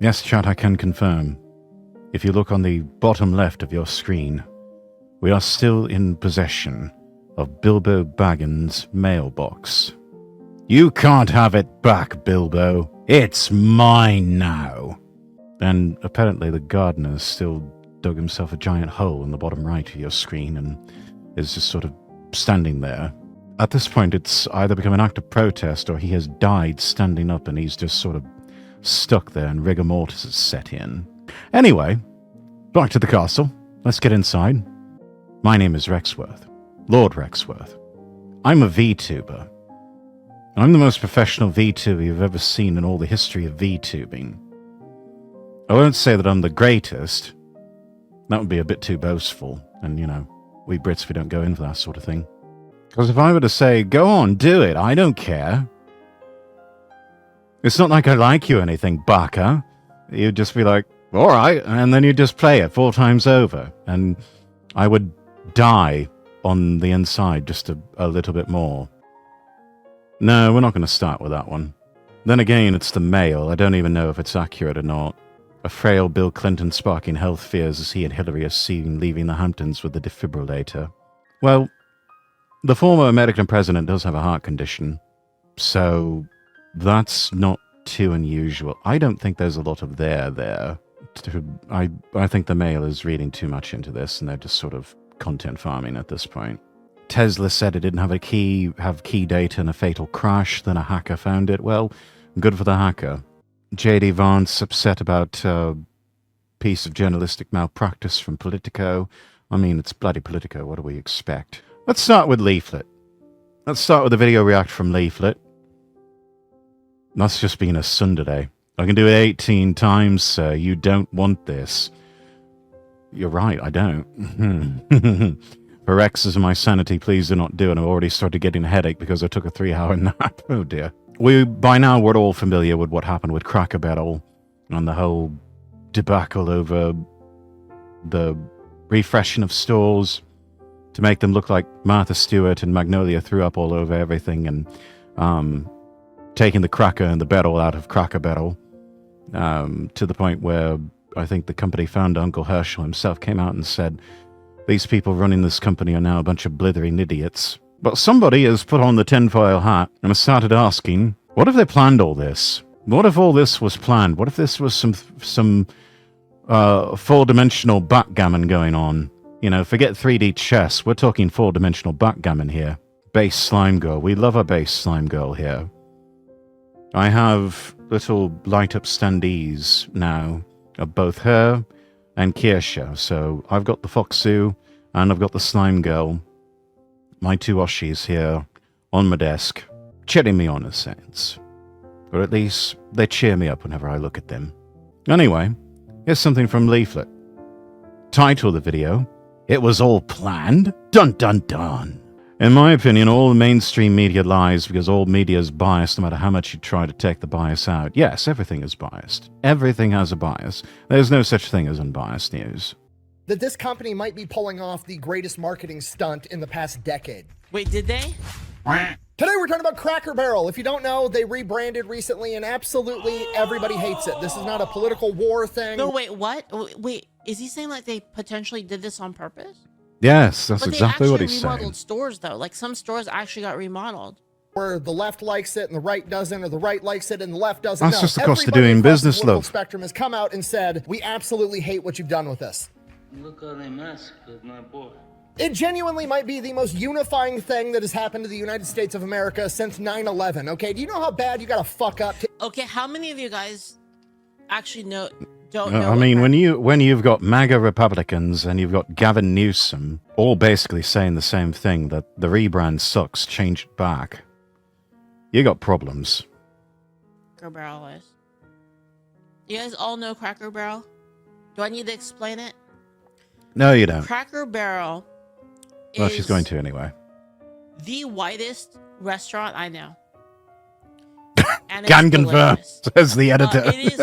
Yes, chat, I can confirm. If you look on the bottom left of your screen, we are still in possession of Bilbo Baggins' mailbox. You can't have it back, Bilbo. It's mine now. And apparently the gardener's still dug himself a giant hole in the bottom right of your screen and is just sort of standing there. At this point, it's either become an act of protest or he has died standing up and he's just sort of stuck there and rigor mortis has set in. Anyway, back to the castle. Let's get inside. My name is Rexworth, Lord Rexworth. I'm a VTuber. I'm the most professional VTuber you've ever seen in all the history of VTubing. I won't say that I'm the greatest. That would be a bit too boastful. And, you know, we Brits, we don't go in for that sort of thing. Because if I were to say, go on, do it, I don't care. It's not like I like you or anything, baka. You'd just be like, all right, and then you'd just play it 4 times over. And I would die on the inside just a little bit more. No, we're not going to start with that one. Then again, it's the mail. I don't even know if it's accurate or not. A frail Bill Clinton sparking health fears as he and Hillary are seen leaving the Hamptons with the defibrillator. Well, the former American president does have a heart condition, so that's not too unusual. I don't think there's a lot of there. I think the Mail is reading too much into this, and they're just sort of content farming at this point. Tesla said it didn't have key data in a fatal crash, then a hacker found it. Well, good for the hacker. J.D. Vance upset about a piece of journalistic malpractice from Politico. I mean, it's bloody Politico. What do we expect? Let's start with Leaflet. Let's start with the video react from Leaflet. That's just been a Sunday. I can do it 18 times, sir. You don't want this. You're right, I don't. For Rex's and my sanity, please do not do it. I've already started getting a headache because I took a 3-hour nap. Oh dear. By now, we're all familiar with what happened with Cracker Barrel and the whole debacle over the refreshing of stores to make them look like Martha Stewart and Magnolia threw up all over everything, and taking the cracker and the barrel out of Cracker Barrel to the point where I think the company founder, Uncle Herschel himself, came out and said, these people running this company are now a bunch of blithering idiots. But somebody has put on the tinfoil hat and has started asking, what if they planned all this? What if all this was planned? What if this was some four-dimensional backgammon going on? You know, forget 3D chess. We're talking four-dimensional backgammon here. Base slime girl. We love a base slime girl here. I have little light-up standees now of both her and Kirsha. So I've got the Foxu and I've got the slime girl. My 2 Oshis here on my desk, cheering me on, in a sense. Or at least they cheer me up whenever I look at them. Anyway, here's something from Leaflet. Title of the video, It Was All Planned? Dun dun dun. In my opinion, all mainstream media lies because all media is biased no matter how much you try to take the bias out. Yes, everything is biased. Everything has a bias. There's no such thing as unbiased news. That this company might be pulling off the greatest marketing stunt in the past decade. Wait, did they? Today we're talking about Cracker Barrel. If you don't know, they rebranded recently and absolutely everybody hates it. This is not a political war thing. No, wait, what? Wait, is he saying like they potentially did this on purpose? Yes, that's exactly what he's saying. But they actually remodeled stores though. Like some stores actually got remodeled. Where the left likes it and the right doesn't, or the right likes it and the left doesn't. That's just the cost of doing business, love. The spectrum has come out and said, we absolutely hate what you've done with this. Look how they massacred my boy. It genuinely might be the most unifying thing that has happened to the United States of America since 9/11. Okay, do you know how bad you gotta fuck up to? Okay, how many of you guys actually don't know? I mean, when you've got MAGA Republicans and you've got Gavin Newsom all basically saying the same thing, that the rebrand sucks, change it back, you got problems. Cracker Barrel is. You guys all know Cracker Barrel? Do I need to explain it? No, you don't. Cracker Barrel is Well, she's going to anyway. the whitest restaurant I know. And Can confirm, says the editor. It is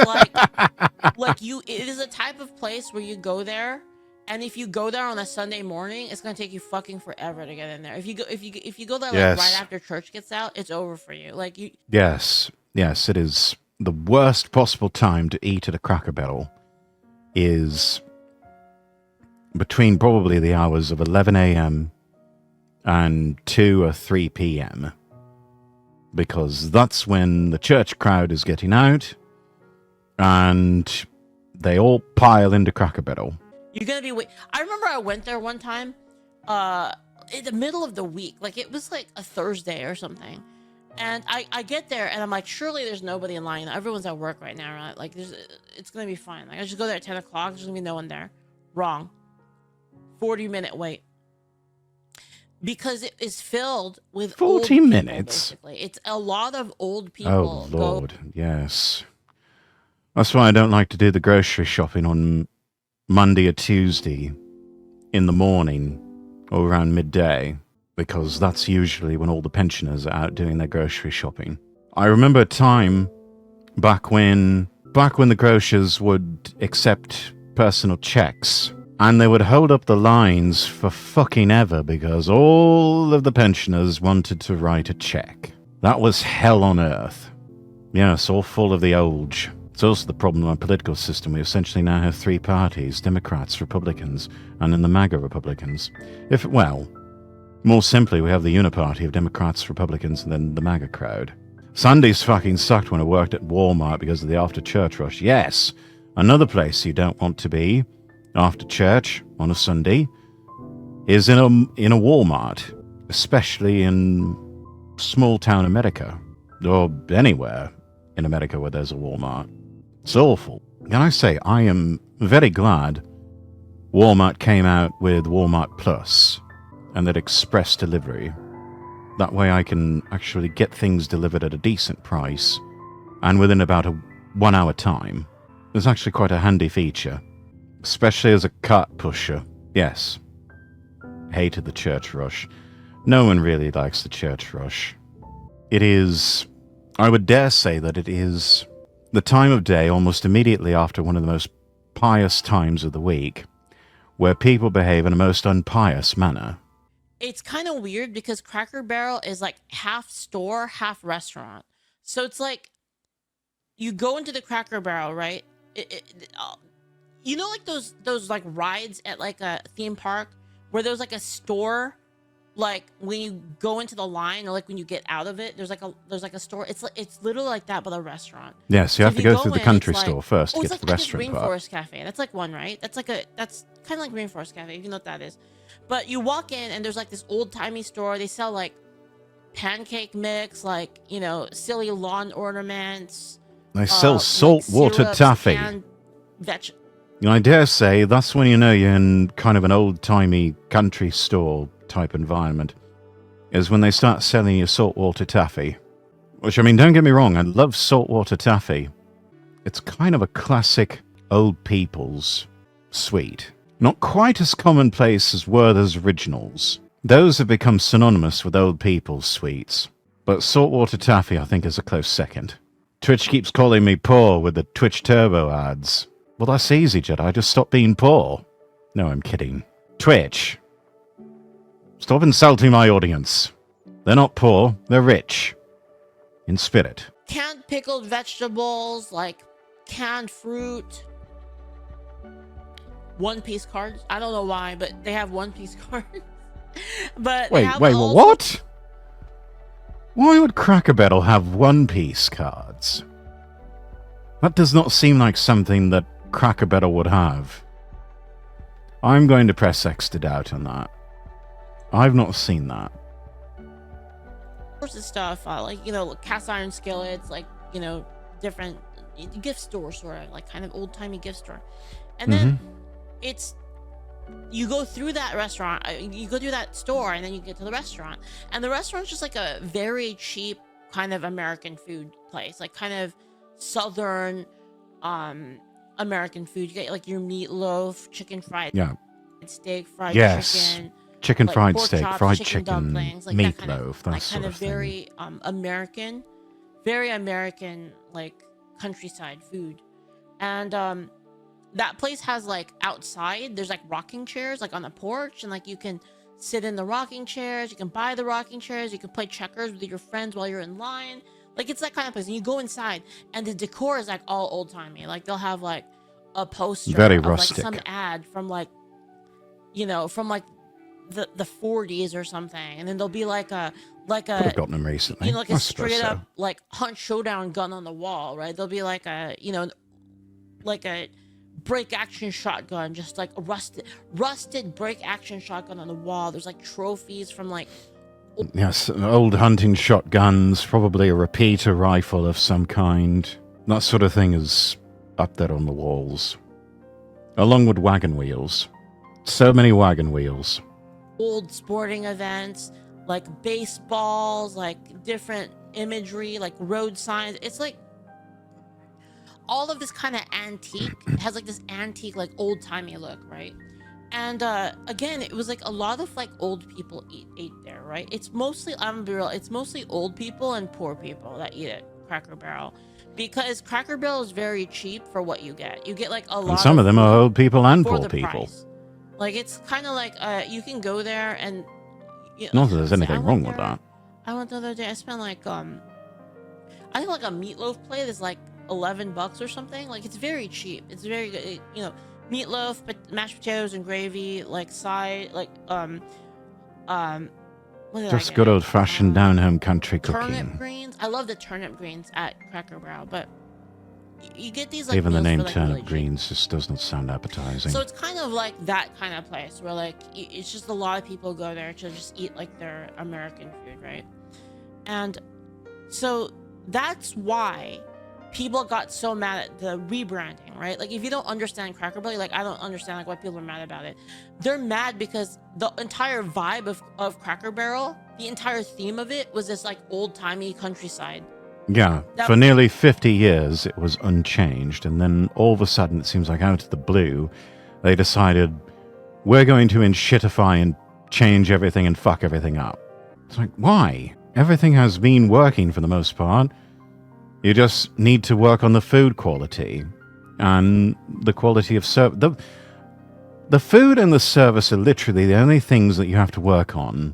it is a type of place where you go there, and if you go there on a Sunday morning, it's gonna take you fucking forever to get in there. If you go there like Yes. right after church gets out, it's over for you. Like you. Yes, it is the worst possible time to eat at a Cracker Barrel is between probably the hours of 11 a.m. and 2 or 3 p.m. because that's when the church crowd is getting out and they all pile into Cracker Barrel. You're gonna be I remember I went there one time, in the middle of the week, like it was like a Thursday or something, and I get there and I'm like, surely there's nobody in line. Everyone's at work right now, right? Like it's gonna be fine. Like I just go there at 10 o'clock. There's gonna be no one there. Wrong. 40-minute wait. Because it is filled with 40 old minutes. People, basically. It's a lot of old people. Oh, Lord, yes. That's why I don't like to do the grocery shopping on Monday or Tuesday in the morning or around midday, because that's usually when all the pensioners are out doing their grocery shopping. I remember a time back when the grocers would accept personal checks, and they would hold up the lines for fucking ever because all of the pensioners wanted to write a check. That was hell on earth. Yes, all full of the old. It's also the problem with our political system. We essentially now have three parties, Democrats, Republicans, and then the MAGA Republicans. More simply, we have the uniparty of Democrats, Republicans, and then the MAGA crowd. Sundays fucking sucked when I worked at Walmart because of the after-church rush. Yes, another place you don't want to be after church on a Sunday is in a Walmart, especially in small-town America, or anywhere in America where there's a Walmart. It's awful. Can I say, I am very glad Walmart came out with Walmart Plus and that express delivery. That way I can actually get things delivered at a decent price and within about a 1 hour time. It's actually quite a handy feature, especially as a cart pusher. Yes. Hated the church rush. No one really likes the church rush. It is, I would dare say that it is the time of day almost immediately after one of the most pious times of the week, where people behave in a most unpious manner. It's kind of weird because Cracker Barrel is like half store, half restaurant. So it's like you go into the Cracker Barrel, right? You know, like those like rides at like a theme park where there's like a store, like when you go into the line or like when you get out of it, there's like a store. It's literally like that, but a restaurant. Yes, you So have if to you go go through the in, country it's like- store first to Oh, get it's to like the restaurant part. Rainforest Cafe. That's like one, right? That's kind of like Rainforest Cafe, if you know what that is. But you walk in and there's like this old timey store. They sell like pancake mix, like, you know, silly lawn ornaments. They sell like saltwater syrups taffy. and I dare say that's when you know you're in kind of an old-timey country store type environment, is when they start selling you saltwater taffy. Which, I mean, don't get me wrong, I love saltwater taffy. It's kind of a classic old people's sweet. Not quite as commonplace as Werther's Originals. Those have become synonymous with old people's sweets. But saltwater taffy, I think, is a close second. Twitch keeps calling me poor with the Twitch Turbo ads. Well, that's easy, Jedi. Just stop being poor. No, I'm kidding. Twitch. Stop insulting my audience. They're not poor. They're rich. In spirit. canned pickled vegetables, like canned fruit. One Piece cards. I don't know why, but they have One Piece cards. But they Wait, have wait, also- what? Why would Cracker Barrel have One Piece cards? That does not seem like something that Cracker Barrel would have. I'm going to press X to doubt on that. I've not seen that. sorts of stuff, like, you know, cast iron skillets, like, you know, different gift store, sort of like kind of old timey gift store. And then it's, you go through that restaurant, you go through that store, and then you get to the restaurant, and the restaurant's just like a very cheap kind of American food place, like kind of southern American food. You get like your meatloaf, chicken fried steak, fried chicken, chicken like fried pork steak, chops, fried chicken chicken, dumplings, like meatloaf, that like sort kind of of thing. very American, very American, like countryside food. And that place has like outside, there's like rocking chairs like on the porch, and like you can sit in the rocking chairs, you can buy the rocking chairs, you can play checkers with your friends while you're in line. Like it's that kind of place. And you go inside, and the decor is like all old timey. Like they'll have like a poster Very of rustic. like some ad from like, you know, from like the 40s or something, and then there'll be like a Could have gotten them recently. you know, like I a suppose straight so. up like Hunt Showdown gun on the wall, right? There'll be like a, you know, like a break action shotgun, just like a rusted break action shotgun on the wall. There's like trophies from like Yes, old hunting shotguns, probably a repeater rifle of some kind. That sort of thing is up there on the walls. Along with wagon wheels. So many wagon wheels. old sporting events, like baseballs, like different imagery, like road signs. It's like all of this kind of antique. It has like this antique, like old timey look, right? And again, it was like a lot of like old people ate there, right? It's mostly, I'm gonna be real, it's mostly old people and poor people that eat at Cracker Barrel, because Cracker Barrel is very cheap for what you get. You get like a lot. And some of them are old people and for poor the people. price. Like it's kind of like you can go there and Not that there's I anything went wrong with there- that. I went the other day. I spent like I think like a meatloaf plate is like $11 or something. Like it's very cheap. It's very good. You know, meatloaf, but mashed potatoes and gravy, like side, like what did I Just get? good old-fashioned down-home country Turnip cooking. greens. I love the turnip greens at Cracker Barrel, but you get these like Even the meals name for, like, turnip really cheap. greens just does not sound appetizing. So it's kind of like that kind of place where like it's just a lot of people go there to just eat like their American food, right? And so that's why people got so mad at the rebranding, right? Like if you don't understand Cracker Barrel, like I don't understand like why people are mad about it. They're mad because the entire vibe of Cracker Barrel, the entire theme of it was this like old-timey countryside. Yeah, That- for nearly 50 years it was unchanged, and then all of a sudden it seems like out of the blue, they decided, we're going to inshitify and change everything and fuck everything up. It's like, why? Everything has been working for the most part. You just need to work on the food quality and the quality of service. The food and the service are literally the only things that you have to work on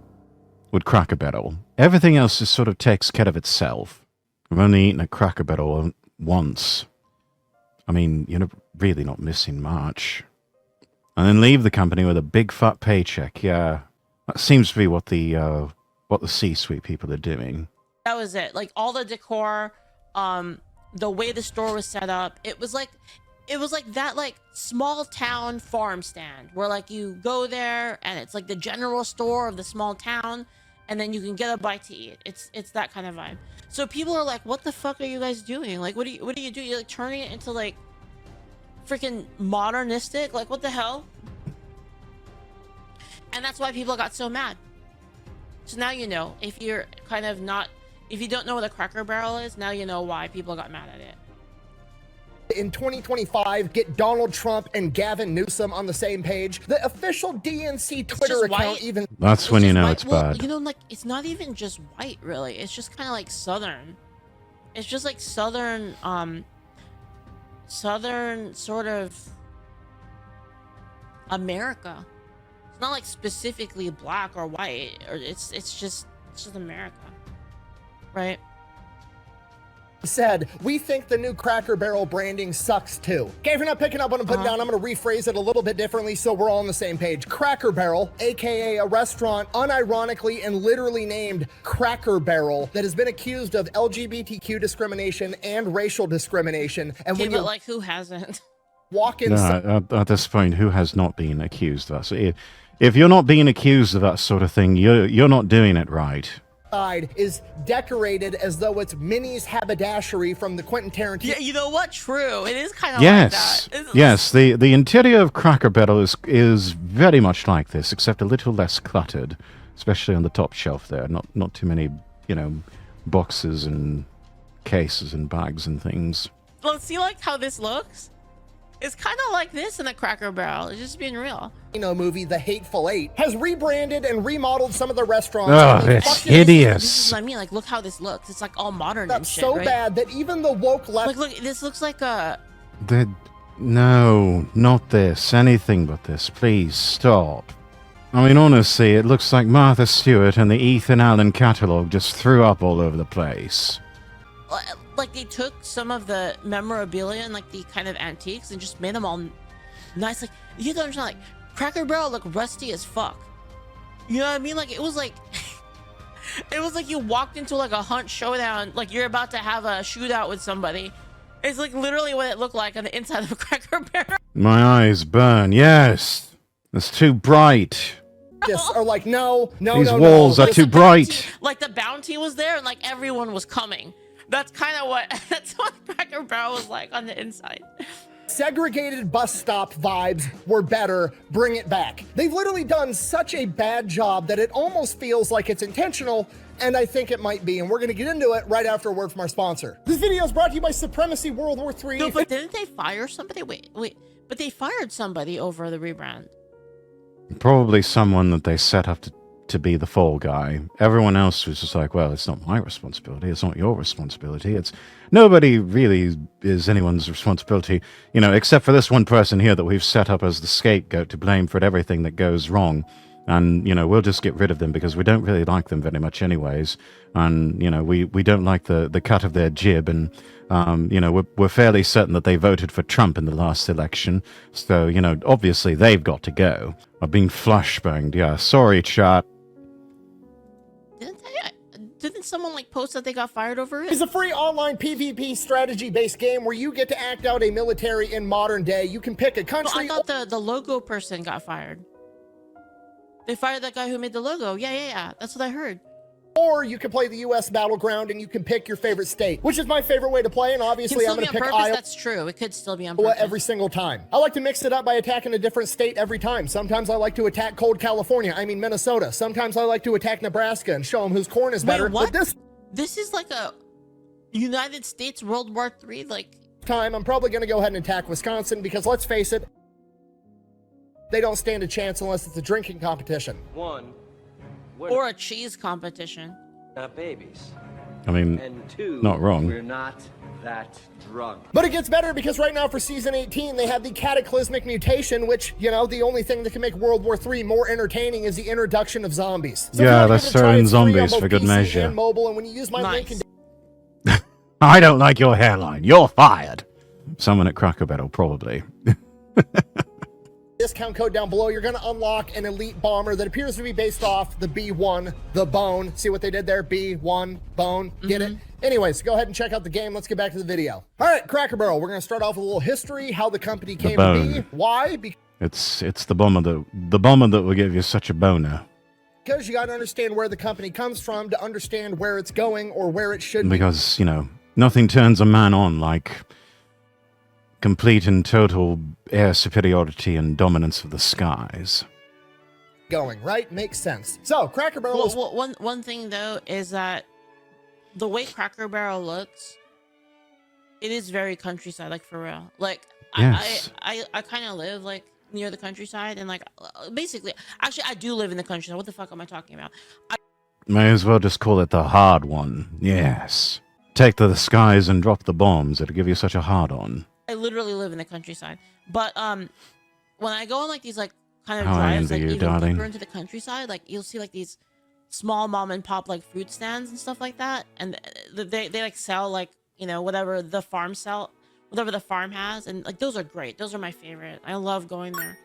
with Cracker Barrel. Everything else just sort of takes care of itself. I've only eaten at Cracker Barrel once. I mean, you're really not missing much. And then leave the company with a big fat paycheck. Yeah, that seems to be what the C-suite people are doing. That was it. Like all the decor, the way the store was set up, it was like that like small town farm stand where like you go there and it's like the general store of the small town, and then you can get a bite to eat. It's that kind of vibe. So people are like, what the fuck are you guys doing? Like what do you do? You're like turning it into like freaking modernistic? Like what the hell? And that's why people got so mad. So now you know, if you don't know what a Cracker Barrel is, now you know why people got mad at it. In 2025, get Donald Trump and Gavin Newsom on the same page. The official DNC Twitter just account white. even That's when you just know white. it's Well, bad. you know, like it's not even just white, really. It's just kind of like southern. It's just like southern sort of America. It's not like specifically black or white, or it's just America, right? said, we think the new Cracker Barrel branding sucks too. Okay, if you're not picking up what I'm putting down, I'm gonna rephrase it a little bit differently so we're all on the same page. Cracker Barrel, aka a restaurant unironically and literally named Cracker Barrel that has been accused of LGBTQ discrimination and racial discrimination. And Okay, when but you like who hasn't? walk inside, No, at this point, who has not been accused of that? So if you're not being accused of that sort of thing, you're not doing it right. is decorated as though it's Minnie's haberdashery from the Quentin Tarantino. Yeah, you know what? True. It is kind of Yes, like that. yes. The interior of Cracker Barrel is very much like this, except a little less cluttered, especially on the top shelf there. Not too many, boxes and cases and bags and things. Let's see like how this looks. It's kind of like this in a Cracker Barrel. It's just being real. Movie, The Hateful Eight, has rebranded and remodeled some of the restaurants. Oh, and they it's fucking- hideous. This is what I mean. Like, look how this looks. It's like all modern and That's shit, so right? bad that even the woke left Like, look, this looks like a. No, not this. Anything but this. Please stop. I mean, honestly, it looks like Martha Stewart and the Ethan Allen catalog just threw up all over the place. like they took some of the memorabilia and like the kind of antiques and just made them all nice. Like you don't understand, like Cracker Barrel looked rusty as fuck. You know what I mean? Like it was like it was like you walked into like a hunt showdown, like you're about to have a shootout with somebody. It's like literally what it looked like on the inside of a Cracker Barrel. My eyes burn. Yes, it's too bright. Just are like, no, These walls are Like too the bounty- bright. Like the bounty was there and like everyone was coming. That's kind of what that's what Cracker Barrel was like on the inside. segregated bus stop vibes were better. Bring it back. They've literally done such a bad job that it almost feels like it's intentional, and I think it might be, and we're gonna get into it right after a word from our sponsor. This video is brought to you by Supremacy World War III. No, but didn't they fire somebody? Wait, but they fired somebody over the rebrand. Probably someone that they set up to be the fall guy. Everyone else was just like, well, it's not my responsibility. It's not your responsibility. It's nobody really is anyone's responsibility, you know, except for this one person here that we've set up as the scapegoat to blame for everything that goes wrong. And, you know, we'll just get rid of them because we don't really like them very much anyways. And, you know, we don't like the cut of their jib. And, you know, we're fairly certain that they voted for Trump in the last election. So, you know, obviously they've got to go. I've been flashbanged. Yeah, sorry, chat. Didn't someone like post that they got fired over it? It's a free online PvP strategy-based game where you get to act out a military in modern day. You can pick a No, country. I thought the logo person got fired. They fired that guy who made the logo. Yeah. That's what I heard. Or you can play the U.S. Battleground and you can pick your favorite state, which is my favorite way to play. And obviously, I'm going to pick Iowa. That's true. It could still be on purpose. Every single time. I like to mix it up by attacking a different state every time. Sometimes I like to attack cold California. I mean Minnesota. Sometimes I like to attack Nebraska and show them whose corn is better. Wait, what? But this is like a United States World War III. Like time, I'm probably going to go ahead and attack Wisconsin because let's face it, they don't stand a chance unless it's a drinking competition. One, or a cheese competition. not babies. I mean, And two, not wrong. we're not that drunk. But it gets better because right now for season 18, they have the cataclysmic mutation, which, you know, the only thing that can make World War III more entertaining is the introduction of zombies. So Yeah, if you let's want to throw try in it, it's free on zombies both for good PC measure. and mobile, and when you use my link Nice. in I don't like your hairline. You're fired. Someone at Cracker Barrel, probably. discount code down below, you're going to unlock an elite bomber that appears to be based off the B1, the bone. See what they did there? B1, bone. Get it? Anyways, go ahead and check out the game. Let's get back to the video. All right, Cracker Barrel. We're going to start off with a little history, how the company came to bone. be. Why? It's the bomber that will give you such a boner. Because you got to understand where the company comes from to understand where it's going or where it should be Because, you know, nothing turns a man on like complete and total air superiority and dominance of the skies. going, right? Makes sense. So, Cracker Barrel is Well, one thing though is that the way Cracker Barrel looks, it is very countryside, like for real. Like Yes. I kind of live like near the countryside, and like basically, actually, I do live in the countryside. What the fuck am I talking about? May as well just call it the hard one. Yes. Take to the skies and drop the bombs. It'll give you such a hard on. I literally live in the countryside. But when I go on like these like kind of How I drives, envy like you, even darling. deeper into the countryside, like you'll see like these small mom and pop like fruit stands and stuff like that, and they like sell like, you know, whatever the farm has, and like those are great. Those are my favorite. I love going there.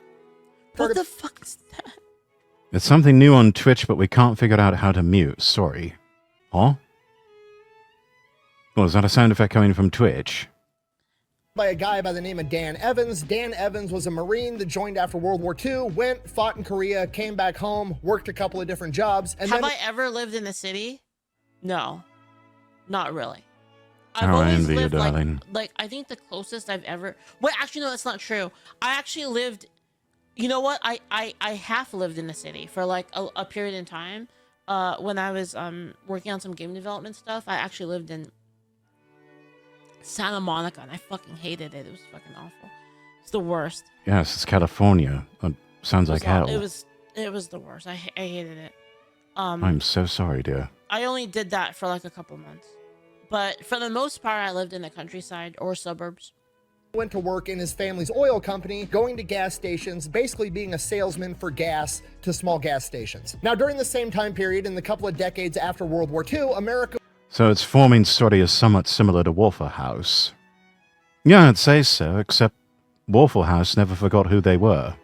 What the fuck is that? It's something new on Twitch, but we can't figure out how to mute. Sorry. Huh? Well, is that a sound effect coming from Twitch? by a guy by the name of Dan Evans. Dan Evans was a Marine that joined after World War II, went, fought in Korea, came back home, worked a couple of different jobs. And Have then I ever lived in the city? No, not really. Oh, I envy you, darling. Like I think the closest I've ever. Wait, actually, no, that's not true. I actually lived. You know what? I half lived in the city for like a period in time. When I was working on some game development stuff, I actually lived in Santa Monica, and I fucking hated it. It was fucking awful. It's the worst. Yes, it's California. Sounds like hell. It was the worst. I hated it. I'm so sorry, dear. I only did that for like a couple months, but for the most part, I lived in the countryside or suburbs. went to work in his family's oil company, going to gas stations, basically being a salesman for gas to small gas stations. Now, during the same time period, in the couple of decades after World War II, America So its forming story is somewhat similar to Waffle House. Yeah, I'd say so, except Waffle House never forgot who they were.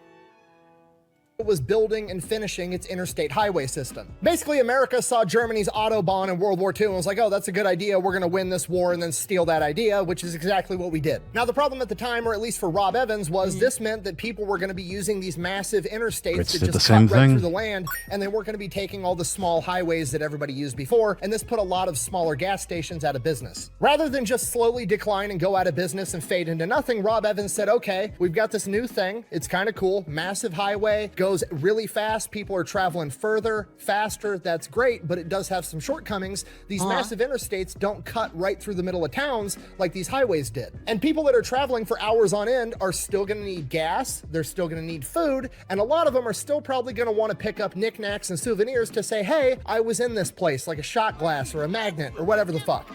was building and finishing its interstate highway system. Basically, America saw Germany's Autobahn in World War II and was like, oh, that's a good idea. We're going to win this war and then steal that idea, which is exactly what we did. Now, the problem at the time, or at least for Rob Evans, was this meant that people were going to be using these massive interstates Brits to did the just same cut right thing. through the land, and they weren't going to be taking all the small highways that everybody used before, and this put a lot of smaller gas stations out of business. Rather than just slowly decline and go out of business and fade into nothing, Rob Evans said, okay, we've got this new thing. It's kind of cool. Massive highway, goes really fast. People are traveling further, faster. That's great, but it does have some shortcomings. These massive interstates don't cut right through the middle of towns like these highways did. And people that are traveling for hours on end are still going to need gas. They're still going to need food. And a lot of them are still probably going to want to pick up knickknacks and souvenirs to say, hey, I was in this place, like a shot glass or a magnet or whatever the fuck.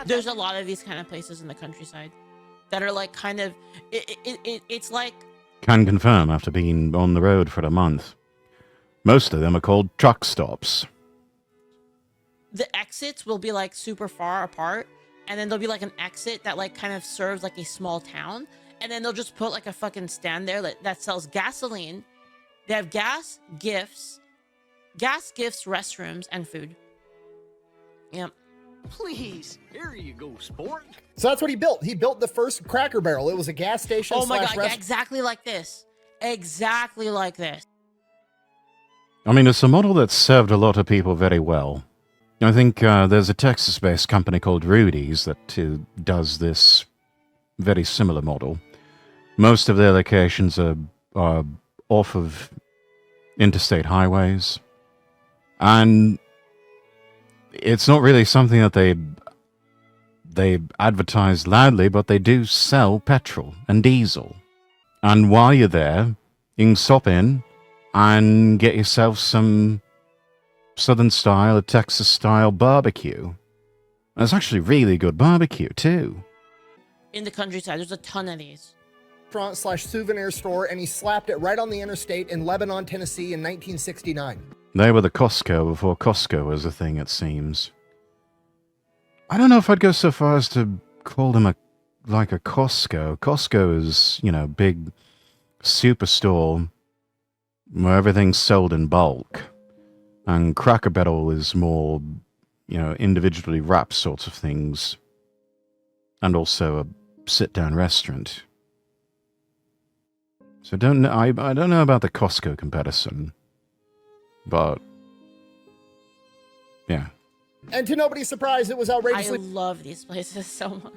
There's a lot of these kind of places in the countryside that are like kind of, it's like, Can confirm after being on the road for a month. Most of them are called truck stops. the exits will be like super far apart, and then there'll be like an exit that like kind of serves like a small town, and then they'll just put like a fucking stand there that sells gasoline. They have gas, gifts, restrooms, and food. Yep. Please, here you go, sport. So that's what he built. He built the first Cracker Barrel. It was a gas station. Oh my god, restaurant. exactly like this. Exactly like this. I mean, it's a model that served a lot of people very well. I think there's a Texas-based company called Rudy's that does this very similar model. Most of their locations are off of interstate highways. And it's not really something that they advertise loudly, but they do sell petrol and diesel. And while you're there, you can stop in and get yourself some Southern style or Texas style barbecue. And it's actually really good barbecue too. In the countryside, there's a ton of these. /souvenir store, and he slapped it right on the interstate in Lebanon, Tennessee in 1969. They were the Costco before Costco was a thing, it seems. I don't know if I'd go so far as to call them like a Costco. Costco is, big superstore where everything's sold in bulk. And Cracker Barrel is more, individually wrapped sorts of things. And also a sit-down restaurant. So I don't know about the Costco comparison. But, yeah. And to nobody's surprise, it was I outrageously love these places so much.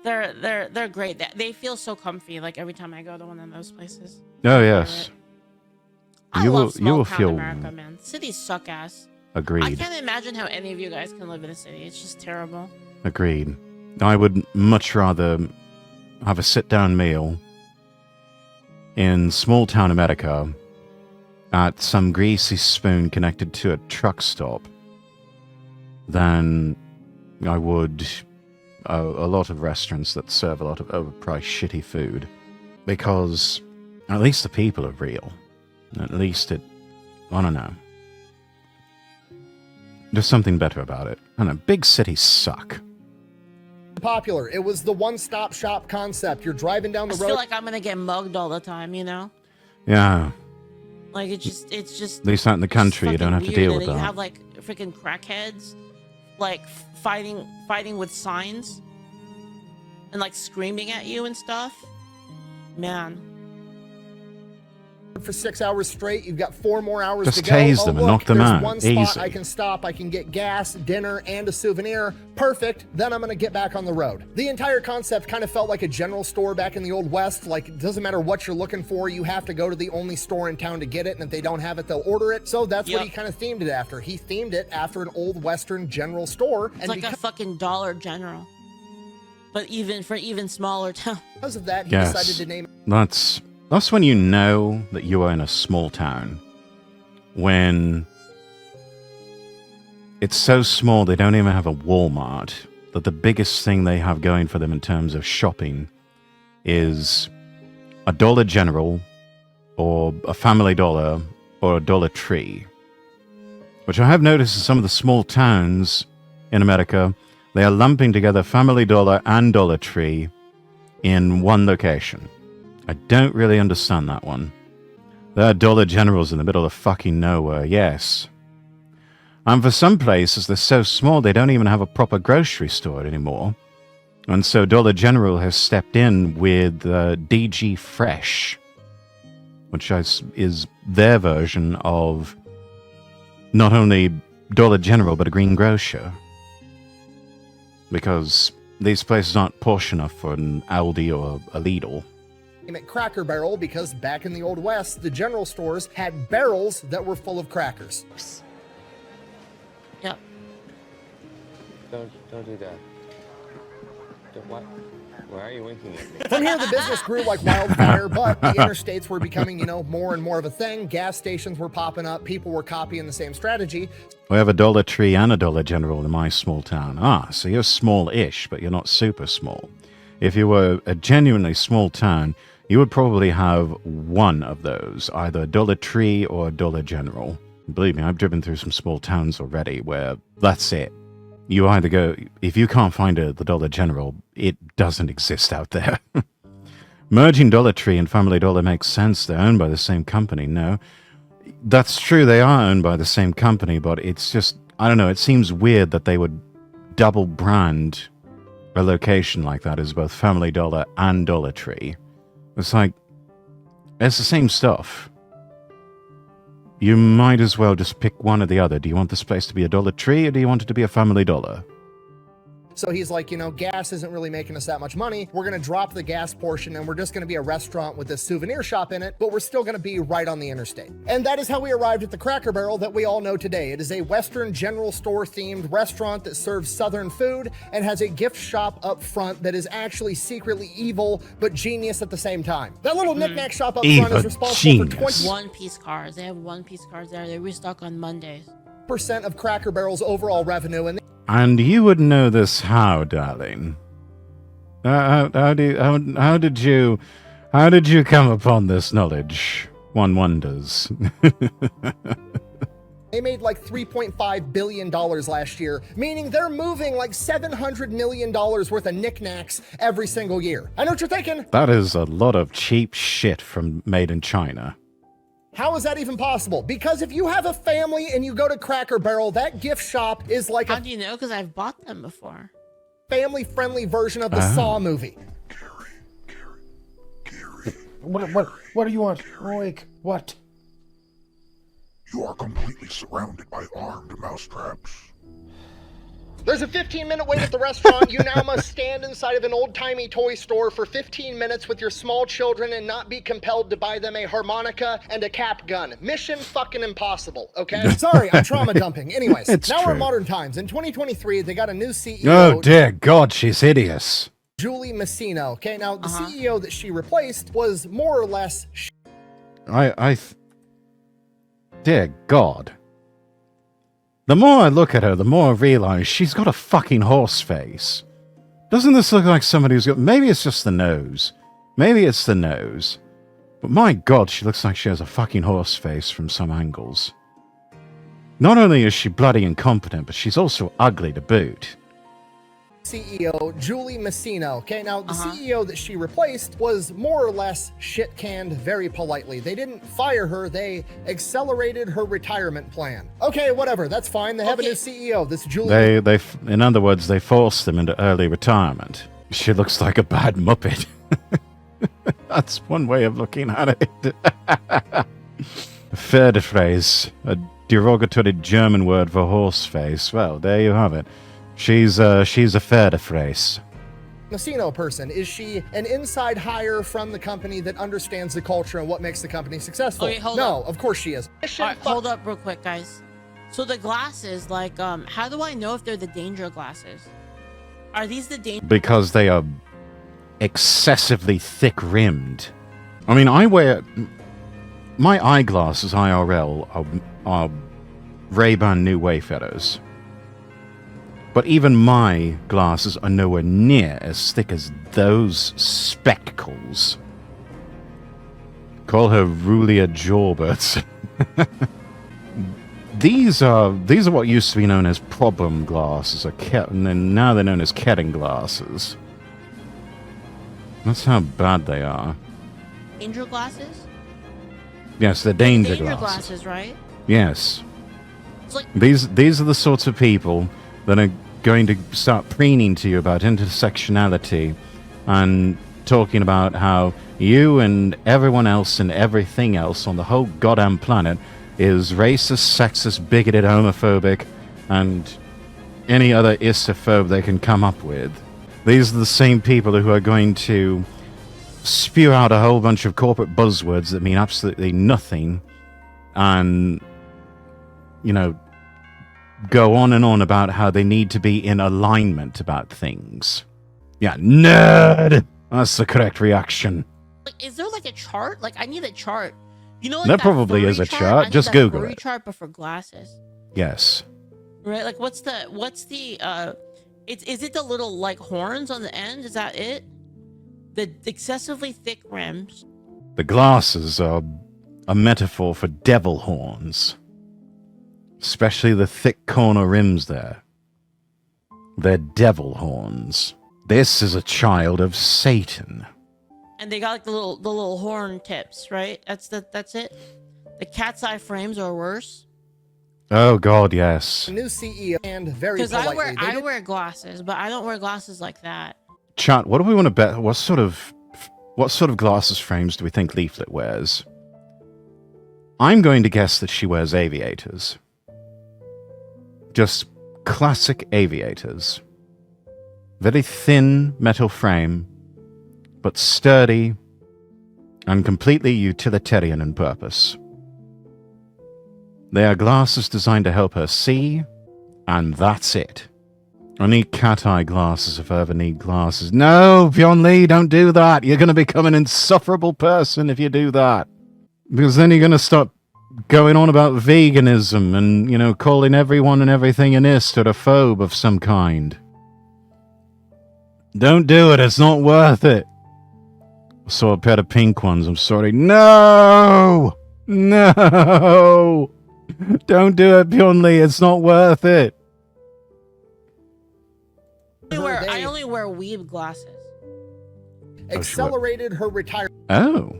They're great. They feel so comfy. Like every time I go to one of those places. Oh, yes. I You love will small town feel America, man. Cities suck ass. I Agreed. can't imagine how any of you guys can live in a city. It's just terrible. Agreed. I would much rather have a sit-down meal in small-town America at some greasy spoon connected to a truck stop than I would a lot of restaurants that serve a lot of overpriced shitty food. Because at least the people are real. At least I don't know. There's something better about it. I don't know, big cities suck. popular. It was the one-stop shop concept. You're driving down I the just road. feel like I'm gonna get mugged all the time, you know? Yeah. Like it's just At least out in the it's just country, you don't have fucking to deal weird, with and then that. You have like freaking crackheads, like fighting with signs, and like screaming at you and stuff. Man, for 6 hours straight. You've got 4 more hours Just to go. tase Oh, them and look, knock them there's out. one spot Easy. I can stop. I can get gas, dinner, and a souvenir. Perfect. Then I'm going to get back on the road. The entire concept kind of felt like a general store back in the Old West. Like, it doesn't matter what you're looking for. You have to go to the only store in town to get it. And if they don't have it, they'll order it. So that's what Yep. he kind of themed it after. He themed it after an Old Western general store. it's And like a fucking Dollar General, but even for even smaller town. because of that, he Yes. decided to name That's when you know that you are in a small town. When it's so small they don't even have a Walmart, that the biggest thing they have going for them in terms of shopping is a Dollar General or a Family Dollar or a Dollar Tree. Which I have noticed in some of the small towns in America, they are lumping together Family Dollar and Dollar Tree in one location. I don't really understand that one. There are Dollar Generals in the middle of fucking nowhere, yes. And for some places, they're so small they don't even have a proper grocery store anymore. And so Dollar General has stepped in with DG Fresh, which is their version of not only Dollar General, but a green grocer. Because these places aren't posh enough for an Aldi or a Lidl. At Cracker Barrel because back in the Old West, the general stores had barrels that were full of crackers. Yep. Don't do that. What? Why are you winking at me? From here, the business grew like wildfire, but the interstates were becoming, more and more of a thing. Gas stations were popping up. People were copying the same strategy. We have a Dollar Tree and a Dollar General in my small town. So you're small-ish, but you're not super small. If you were a genuinely small town, you would probably have one of those, either a Dollar Tree or a Dollar General. Believe me, I've driven through some small towns already where that's it. You either go, if you can't find the Dollar General, it doesn't exist out there. Merging Dollar Tree and Family Dollar makes sense. They're owned by the same company. No, that's true. They are owned by the same company, but it's just, I don't know, it seems weird that they would double brand a location like that as both Family Dollar and Dollar Tree. It's like, it's the same stuff. You might as well just pick one or the other. Do you want this place to be a Dollar Tree or do you want it to be a Family Dollar? So he's like, gas isn't really making us that much money. We're going to drop the gas portion and we're just going to be a restaurant with a souvenir shop in it, but we're still going to be right on the interstate. And that is how we arrived at the Cracker Barrel that we all know today. It is a Western general store themed restaurant that serves Southern food and has a gift shop up front that is actually secretly evil, but genius at the same time. That little knickknack shop up front is responsible for 20% One-piece cars. They have one-piece cars there. They restock on Mondays. of Cracker Barrel's overall revenue. And you would know this how, darling? How did you come upon this knowledge? One wonders. They made like $3.5 billion last year, meaning they're moving like $700 million worth of knickknacks every single year. I know what you're thinking. That is a lot of cheap shit from made in China. How is that even possible? Because if you have a family and you go to Cracker Barrel, that gift shop is like How do you know? Because I've bought them before. family-friendly version of the Saw movie. Gary. What do you want? Awake. What? You are completely surrounded by armed mousetraps. There's a 15-minute wait at the restaurant. You now must stand inside of an old-timey toy store for 15 minutes with your small children and not be compelled to buy them a harmonica and a cap gun. Mission fucking impossible, okay? Sorry, I'm trauma dumping. Anyways, now we're in modern times. In 2023, they got a new CEO. Oh, dear God, she's hideous. Julie Messina. Okay, now the CEO that she replaced was more or less... Dear God. The more I look at her, the more I realize she's got a fucking horse face. Doesn't this look like somebody who's got... Maybe it's just the nose. Maybe it's the nose. But my God, she looks like she has a fucking horse face from some angles. Not only is she bloody incompetent, but she's also ugly to boot. CEO Julie Messina. Okay, now the CEO that she replaced was more or less shit-canned very politely. They didn't fire her, they accelerated her retirement plan. Okay, whatever, that's fine. They have a new CEO. This Julie... In other words, they forced them into early retirement. She looks like a bad Muppet. That's one way of looking at it. Pferdefräs, a derogatory German word for horse face. Well, there you have it. She's a Pferdefräs. Messina person. Is she an inside hire from the company that understands the culture and what makes the company successful? Okay, hold no, up. Of course she is. All right, hold up real quick, guys. So the glasses, like, how do I know if they're the danger glasses? Are these the danger? Because they are excessively thick-rimmed. I mean, I wear... My eyeglasses, IRL, are Ray-Ban New Wayfarers. But even my glasses are nowhere near as thick as those spectacles. Call her Rulia Jorbert. these are what used to be known as problem glasses, and then now they're known as Ketting glasses. That's how bad they are. Danger glasses? Yes, they're danger Danger glasses. glasses, right? Yes. It's like These are the sorts of people that are going to start preening to you about intersectionality and talking about how you and everyone else and everything else on the whole goddamn planet is racist, sexist, bigoted, homophobic, and any other isophobe they can come up with. These are the same people who are going to spew out a whole bunch of corporate buzzwords that mean absolutely nothing and, you know, go on and on about how they need to be in alignment about things. Yeah, nerd! That's the correct reaction. Like, is there like a chart? Like, I need a chart. You know, like There that probably furry is a chart? chart. I need Just that Google furry it. chart, but for glasses, Yes. right? Like, what's the is it the little like horns on the end? Is that it? The excessively thick rims. The glasses are a metaphor for devil horns. Especially the thick corner rims there. They're devil horns. This is a child of Satan. And they got like the little horn tips, right? That's it. The cat's eye frames are worse. Oh God, yes. New CEO and very Because politely. I wear glasses, but I don't wear glasses like that. Chat, what do we want to bet? What sort of glasses frames do we think Leaflet wears? I'm going to guess that she wears aviators. Just classic aviators. Very thin metal frame, but sturdy and completely utilitarian in purpose. They are glasses designed to help her see, and that's it. I need cat eye glasses if I ever need glasses. No, Bjorn Lee, don't do that. You're going to become an insufferable person if you do that. Because then you're going to start going on about veganism and, you know, calling everyone and everything an ist or a phobe of some kind. Don't do it. It's not worth it. I saw a pair of pink ones. I'm sorry. No! No! Don't do it, Bjorn Lee. It's not worth it. I only wear weave glasses. Accelerated her retirement. Oh.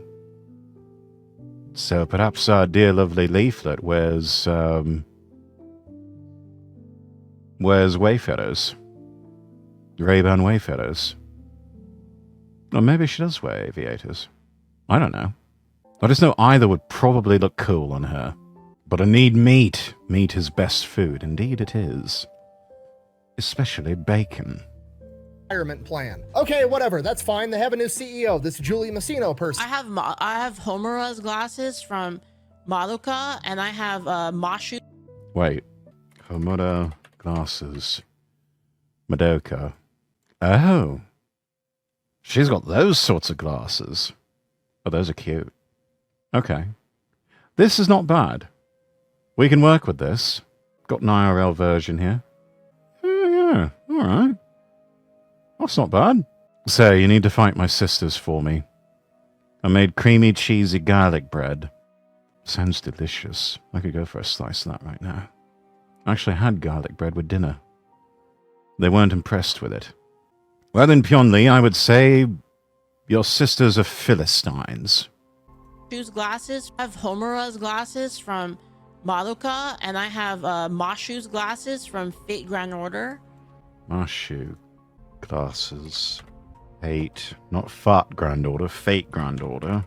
So perhaps our dear lovely Leaflet wears Wayfarers. Ray-Ban Wayfarers. Or maybe she does wear aviators. I don't know. I just know either would probably look cool on her. But I need meat. Meat is best food. Indeed it is. Especially bacon. Plan. Okay, whatever. That's fine. They have a new CEO. This Julie Messino person. I have Homura's glasses from Madoka, and I have Mashu. Wait. Homura glasses. Madoka. Oh. She's got those sorts of glasses. Oh, those are cute. Okay. This is not bad. We can work with this. Got an IRL version here. Yeah, alright. That's not bad. So, you need to fight my sisters for me. I made creamy, cheesy garlic bread. Sounds delicious. I could go for a slice of that right now. I actually had garlic bread with dinner. They weren't impressed with it. Well then, Pyeonli, I would say your sisters are Philistines. Mashu's glasses. I have Homura's glasses from Madoka, and I have Mashu's glasses from Fate Grand Order. Mashu glasses. Fate. Not Fat Grand Order, Fate Grand Order.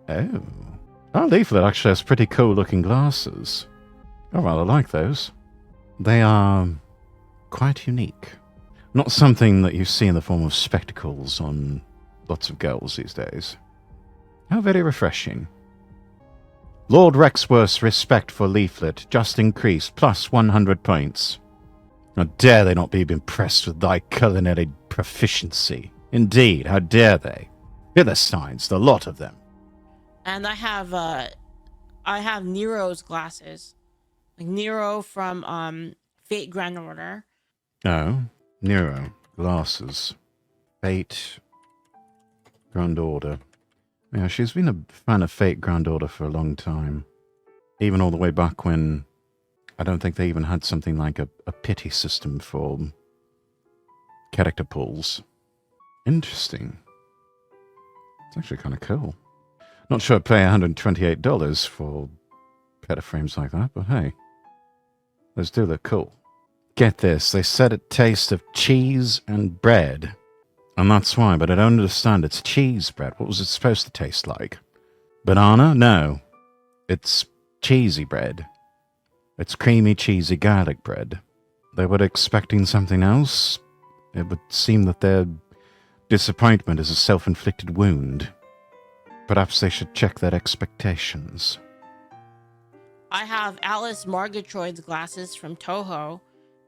Oh. Our Leaflet actually has pretty cool looking glasses. I rather like those. They are quite unique. Not something that you see in the form of spectacles on lots of girls these days. How very refreshing. Lord Rexworth's respect for Leaflet just increased, plus 100 points. How dare they not be impressed with thy culinary proficiency? Indeed, how dare they? Philistines, the lot of them. And I have Nero's glasses, like Nero from Fate Grand Order. Oh, Nero, glasses. Fate, Grand Order. Yeah, she's been a fan of Fate Grand Order for a long time. Even all the way back when I don't think they even had something like a pity system for character pools. Interesting. It's actually kind of cool. Not sure I'd pay $128 for better frames like that, but hey. Those do look cool. Get this, they said it tastes of cheese and bread. And that's why, but I don't understand. It's cheese bread. What was it supposed to taste like? Banana? No. It's cheesy bread. It's creamy, cheesy garlic bread. They were expecting something else. It would seem that their disappointment is a self-inflicted wound. Perhaps they should check their expectations. I have Alice Margatroyd's glasses from Toho,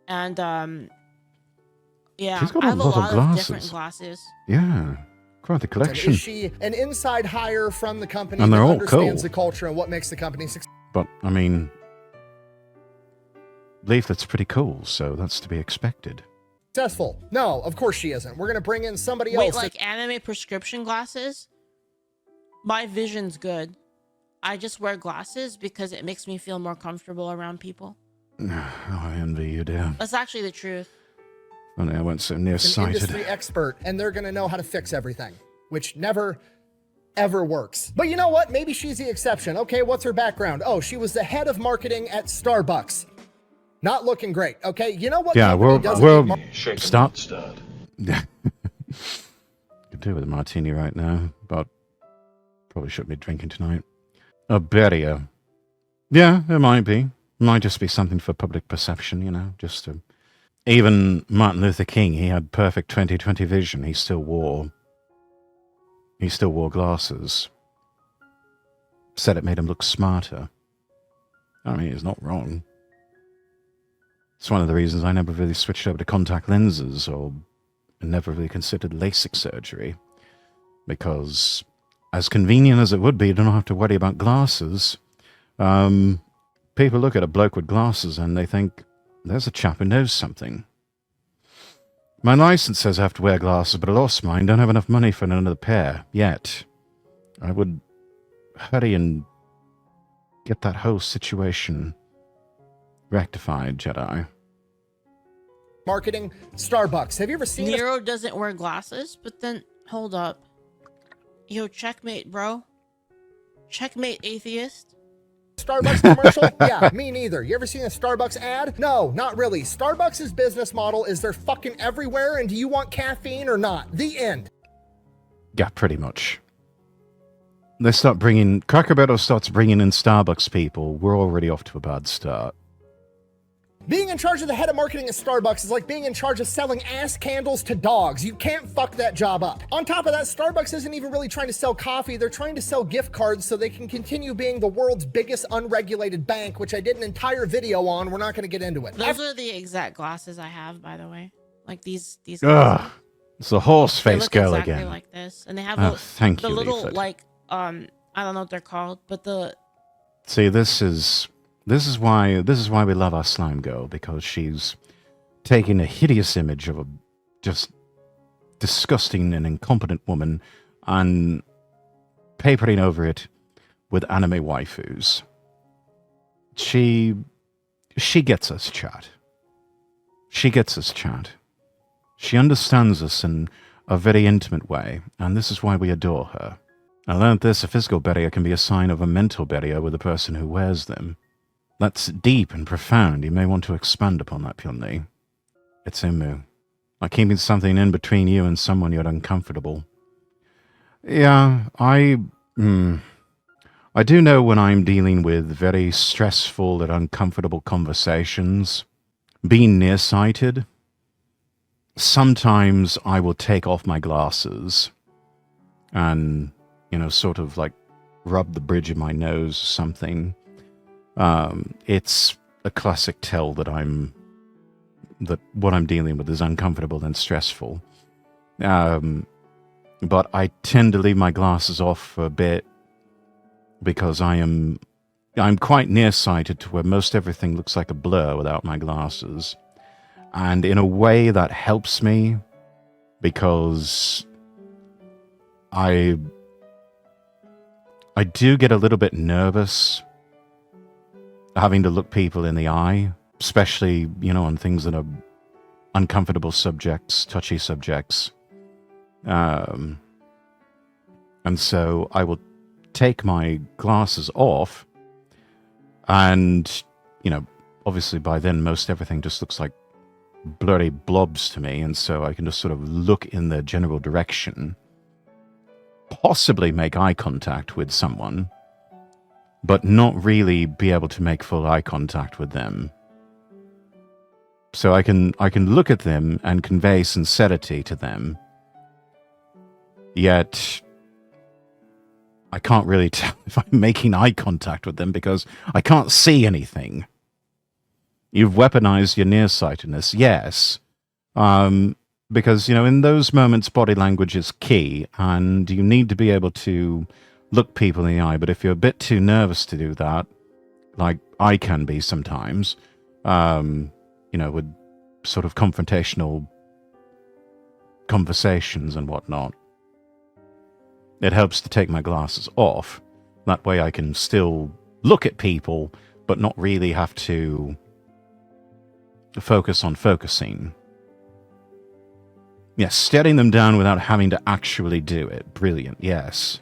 and yeah, She's got I have a lot of glasses. different glasses. Yeah, quite the collection. Is she an inside hire from the company And that they're all understands cool. the culture and what makes the company successful? But, I mean, Leaflet's pretty cool, so that's to be expected. No, of course she isn't. We're going to bring in somebody Wait, else. like anime prescription glasses? My vision's good. I just wear glasses because it makes me feel more comfortable around people. Oh, I envy you, dear. That's actually the truth. Only I went so an nearsighted. industry expert, and they're going to know how to fix everything, which never, ever works. But you know what? Maybe she's the exception. Okay, what's her background? Oh, she was the head of marketing at Starbucks. Not looking great. Okay, you know what? Yeah, company doesn't we're need stop. Could do with a martini right now, but probably shouldn't be drinking tonight. A Beria. Yeah, it might be. It might just be something for public perception, you know, just to... Even Martin Luther King, he had perfect 20/20 vision. He still wore glasses. Said it made him look smarter. I mean, he's not wrong. It's one of the reasons I never really switched over to contact lenses or never really considered LASIK surgery. Because as convenient as it would be, you don't have to worry about glasses. People look at a bloke with glasses and they think, there's a chap who knows something. My license says I have to wear glasses, but I lost mine. Don't have enough money for another pair yet. I would hurry and get that whole situation rectified, Jedi. marketing. Starbucks. Have you ever seen Nero doesn't wear glasses, but then hold up. Yo, checkmate, bro. Checkmate, atheist. Starbucks commercial? Yeah, me neither. You ever seen a Starbucks ad? No, not really. Starbucks' business model is they're fucking everywhere, and do you want caffeine or not? The end. Yeah, pretty much. They start bringing... Cracker Barrel starts bringing in Starbucks people. We're already off to a bad start. Being in charge of the head of marketing at Starbucks is like being in charge of selling ass candles to dogs. You can't fuck that job up. On top of that, Starbucks isn't even really trying to sell coffee. They're trying to sell gift cards so they can continue being the world's biggest unregulated bank, which I did an entire video on. We're not going to get into it. Those are the exact glasses I have, by the way. Like these Ugh. glasses. It's the horse They face look girl exactly again. like this, and they have Oh, the thank you, little Leaflet. like I don't know what they're called, but the See, this is why we love our slime girl, because she's taking a hideous image of a just disgusting and incompetent woman and papering over it with anime waifus. She gets us, chat. She gets us, chat. She understands us in a very intimate way, and this is why we adore her. I learned this: a physical barrier can be a sign of a mental barrier with the person who wears them. That's deep and profound. You may want to expand upon that, Pyonli. It's Imu. Like keeping something in between you and someone you're uncomfortable. Yeah, I do know when I'm dealing with very stressful and uncomfortable conversations. Being nearsighted, sometimes I will take off my glasses and, sort of like rub the bridge of my nose or something. It's a classic tell that what I'm dealing with is uncomfortable and stressful. But I tend to leave my glasses off for a bit because I'm quite nearsighted to where most everything looks like a blur without my glasses. And in a way that helps me because I do get a little bit nervous having to look people in the eye, especially, on things that are uncomfortable subjects, touchy subjects. And so I will take my glasses off, and, obviously by then most everything just looks like blurry blobs to me, and so I can just sort of look in the general direction, possibly make eye contact with someone, but not really be able to make full eye contact with them. So I can look at them and convey sincerity to them, yet I can't really tell if I'm making eye contact with them because I can't see anything. You've weaponized your nearsightedness, yes. Because, in those moments, body language is key, and you need to be able to look people in the eye. But if you're a bit too nervous to do that, like I can be sometimes, with sort of confrontational conversations and whatnot, it helps to take my glasses off. That way I can still look at people, but not really have to focus on focusing. Yes, staring them down without having to actually do it. Brilliant, yes.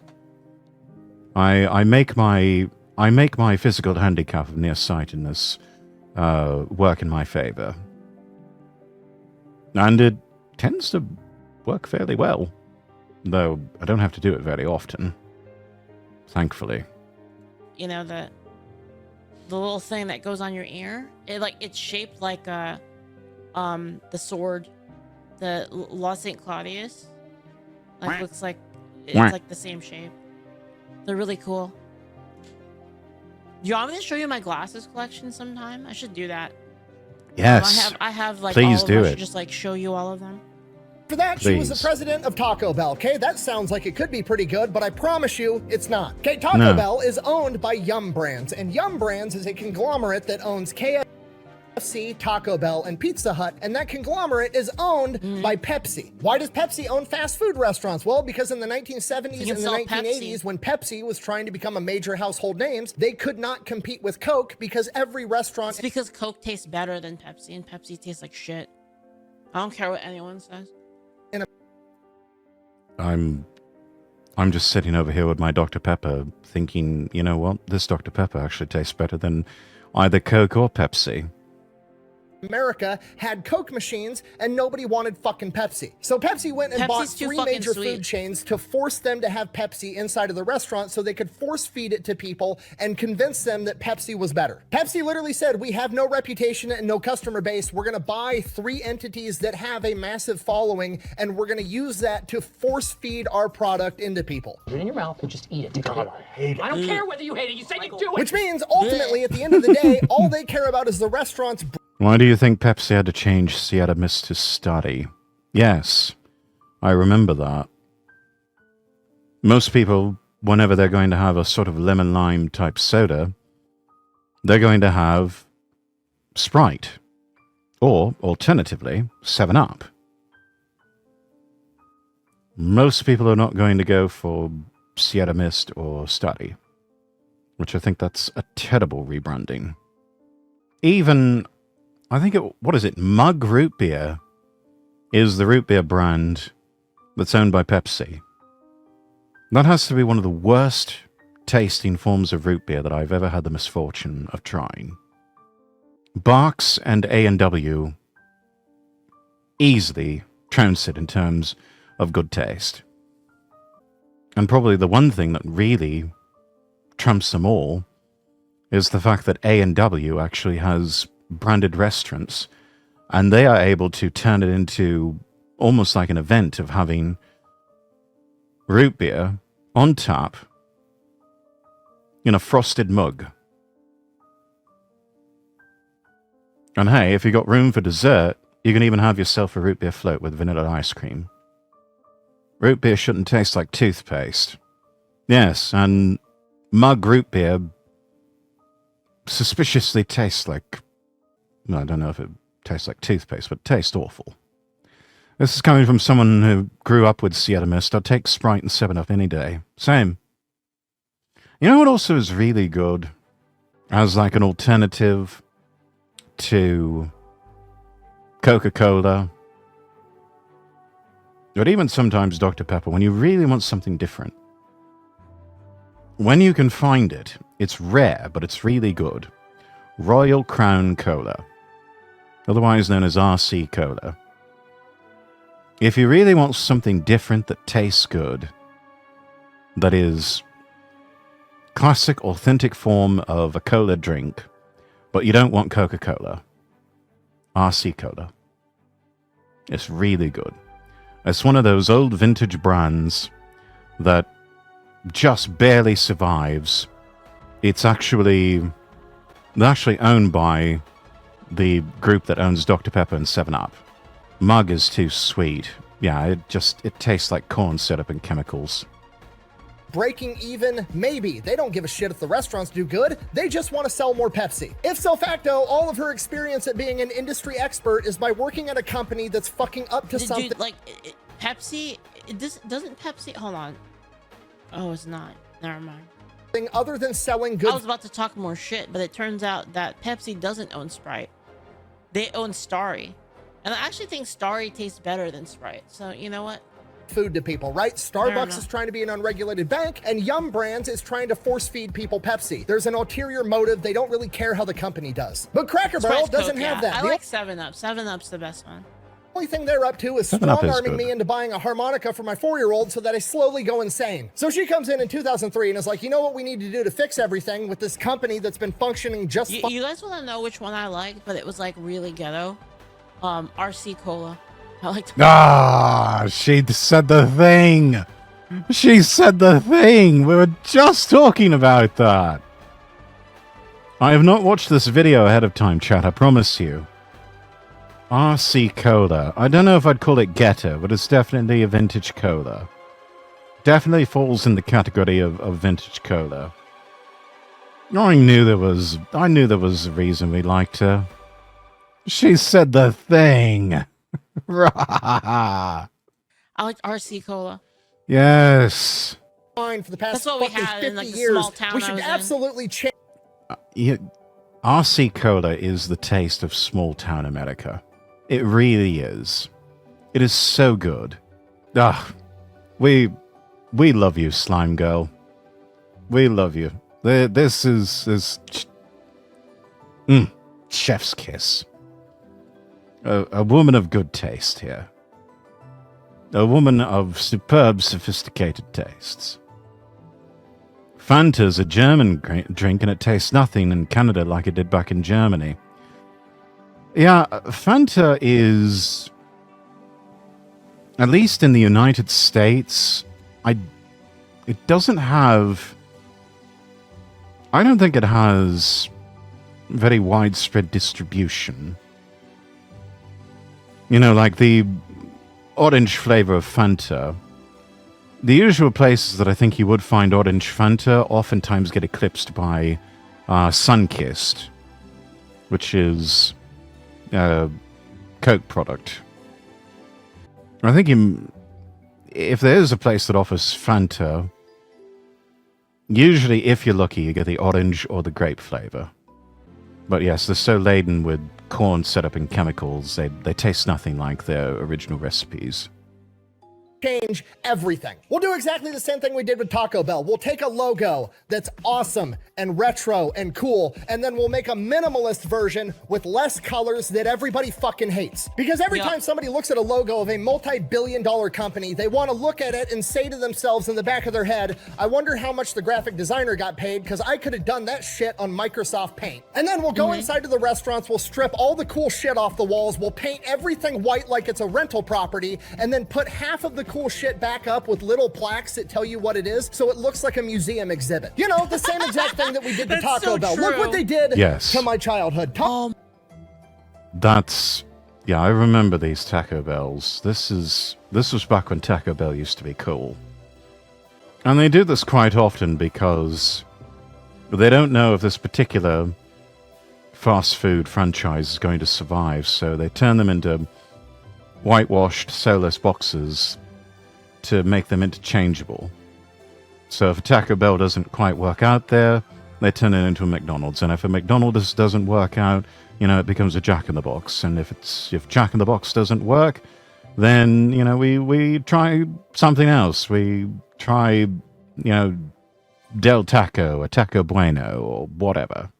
I make my physical handicap of nearsightedness work in my favor. And it tends to work fairly well. Though I don't have to do it very often. Thankfully. The little thing that goes on your ear, it's shaped like the sword, the La St. Claudius. Looks like it's like the same shape. They're really cool. Do you want me to show you my glasses collection sometime? I should do that. Yes. I have Please all do of them. I it. should just show you all of them. For that, she was the Please. president of Taco Bell. Okay, that sounds like it could be pretty good, but I promise you, it's not. Okay, Taco No. Bell is owned by Yum Brands, and Yum Brands is a conglomerate that owns KFC, Taco Bell, and Pizza Hut, and that conglomerate is owned by Pepsi. Why does Pepsi own fast food restaurants? Well, because in the 1970s You can and the sell 1980s, Pepsi. when Pepsi was trying to become a major household name, they could not compete with Coke because every restaurant... It's because Coke tastes better than Pepsi, and Pepsi tastes like shit. I don't care what anyone says. I'm just sitting over here with my Dr. Pepper thinking, you know what? This Dr. Pepper actually tastes better than either Coke or Pepsi. America had Coke machines and nobody wanted fucking Pepsi. So Pepsi went and bought Pepsi's too 3 fucking major sweet. food chains to force them to have Pepsi inside of the restaurant so they could force feed it to people and convince them that Pepsi was better. Pepsi literally said, we have no reputation and no customer base. We're going to buy 3 entities that have a massive following and we're going to use that to force feed our product into people. Put it in your mouth and just eat it. God, I hate it. I don't care whether you hate it. You said you do it. Which means ultimately at the end of the day, all they care about is the restaurant's Why do you think Pepsi had to change Sierra Mist to Study? Yes, I remember that. Most people, whenever they're going to have a sort of lemon-lime type soda, they're going to have Sprite. Or, alternatively, 7-Up. Most people are not going to go for Sierra Mist or Study. Which I think that's a terrible rebranding. Even... I think what is it? Mug Root Beer is the root beer brand that's owned by Pepsi. That has to be one of the worst tasting forms of root beer that I've ever had the misfortune of trying. Barks and A&W easily trounce it in terms of good taste. And probably the one thing that really trumps them all is the fact that A&W actually has branded restaurants, and they are able to turn it into almost like an event of having root beer on tap in a frosted mug. And hey, if you got room for dessert, you can even have yourself a root beer float with vanilla ice cream. Root beer shouldn't taste like toothpaste. Yes, and mug root beer suspiciously tastes like... Well, I don't know if it tastes like toothpaste, but it tastes awful. This is coming from someone who grew up with Sierra Mist. I'd take Sprite and 7-Up any day. Same. You know what also is really good? as like an alternative to Coca-Cola, but even sometimes Dr. Pepper, when you really want something different. When you can find it, it's rare, but it's really good. Royal Crown Cola, otherwise known as RC Cola. If you really want something different that tastes good, that is classic, authentic form of a cola drink, but you don't want Coca-Cola, RC Cola. It's really good. It's one of those old vintage brands that just barely survives. It's actually owned by the group that owns Dr. Pepper and 7-Up. Mug is too sweet. Yeah, it tastes like corn syrup and chemicals. Breaking even? Maybe. They don't give a shit if the restaurants do good. They just want to sell more Pepsi. If so facto, all of her experience at being an industry expert is by working at a company that's fucking up to something. Dude, like, Pepsi, doesn't Pepsi, hold on. Oh, it's not. Never mind. Other than selling good. I was about to talk more shit, but it turns out that Pepsi doesn't own Sprite. They own Starry. And I actually think Starry tastes better than Sprite. So, you know what? Food to people, right? Starbucks is trying to be an unregulated bank, and Yum Brands is trying to force feed people Pepsi. There's an ulterior motive. They don't really care how the company does. But Cracker Barrel doesn't have that. I like 7-Up. 7-Up's the best one. The only thing they're up to is strong-arming me into buying a harmonica for my 4-year-old so that I slowly go insane. So she comes in 2003 and is like, you know what we need to do to fix everything with this company that's been functioning just fine. You guys want to know which one I liked, but it was like really ghetto? RC Cola. I liked. She said the thing. She said the thing. We were just talking about that. I have not watched this video ahead of time, chat, I promise you. RC Cola. I don't know if I'd call it ghetto, but it's definitely a vintage cola. Definitely falls in the category of vintage cola. I knew there was a reason we liked her. She said the thing. I liked RC Cola. Yes. For the past That's what we fucking had 50 in like the years. small town We should absolutely change. RC Cola is the taste of small town America. It really is. It is so good. We love you, Slime Girl. We love you. This is chef's kiss. A woman of good taste here. A woman of superb, sophisticated tastes. Fanta's a German drink and it tastes nothing in Canada like it did back in Germany. Yeah, Fanta is, at least in the United States, it doesn't have, I don't think it has very widespread distribution. You know, like the orange flavor of Fanta, the usual places that I think you would find orange Fanta oftentimes get eclipsed by Sunkist, which is a Coke product. I think if there is a place that offers Fanta, usually, if you're lucky, you get the orange or the grape flavor. But yes, they're so laden with corn syrup and chemicals, they taste nothing like their original recipes. Change everything. We'll do exactly the same thing we did with Taco Bell. We'll take a logo that's awesome and retro and cool, and then we'll make a minimalist version with less colors that everybody fucking hates. Because every time somebody looks at a logo of a multi-billion-dollar company, they want to look at it and say to themselves in the back of their head, I wonder how much the graphic designer got paid because I could have done that shit on Microsoft Paint. And then we'll go inside to the restaurants, we'll strip all the cool shit off the walls, we'll paint everything white like it's a rental property, and then put half of the cool shit back up with little plaques that tell you what it is, so it looks like a museum exhibit. You know, the same exact thing that we did to Taco Bell. Look what they did to my childhood. That's, yeah, I remember these Taco Bells. This was back when Taco Bell used to be cool. And they do this quite often because they don't know if this particular fast food franchise is going to survive, so they turn them into whitewashed, soulless boxes to make them interchangeable. So if Taco Bell doesn't quite work out there, they turn it into a McDonald's. And if a McDonald's doesn't work out, you know, it becomes a Jack in the Box. And if Jack in the Box doesn't work, then, you know, we try something else. We try, you know, Del Taco or Taco Bueno or whatever.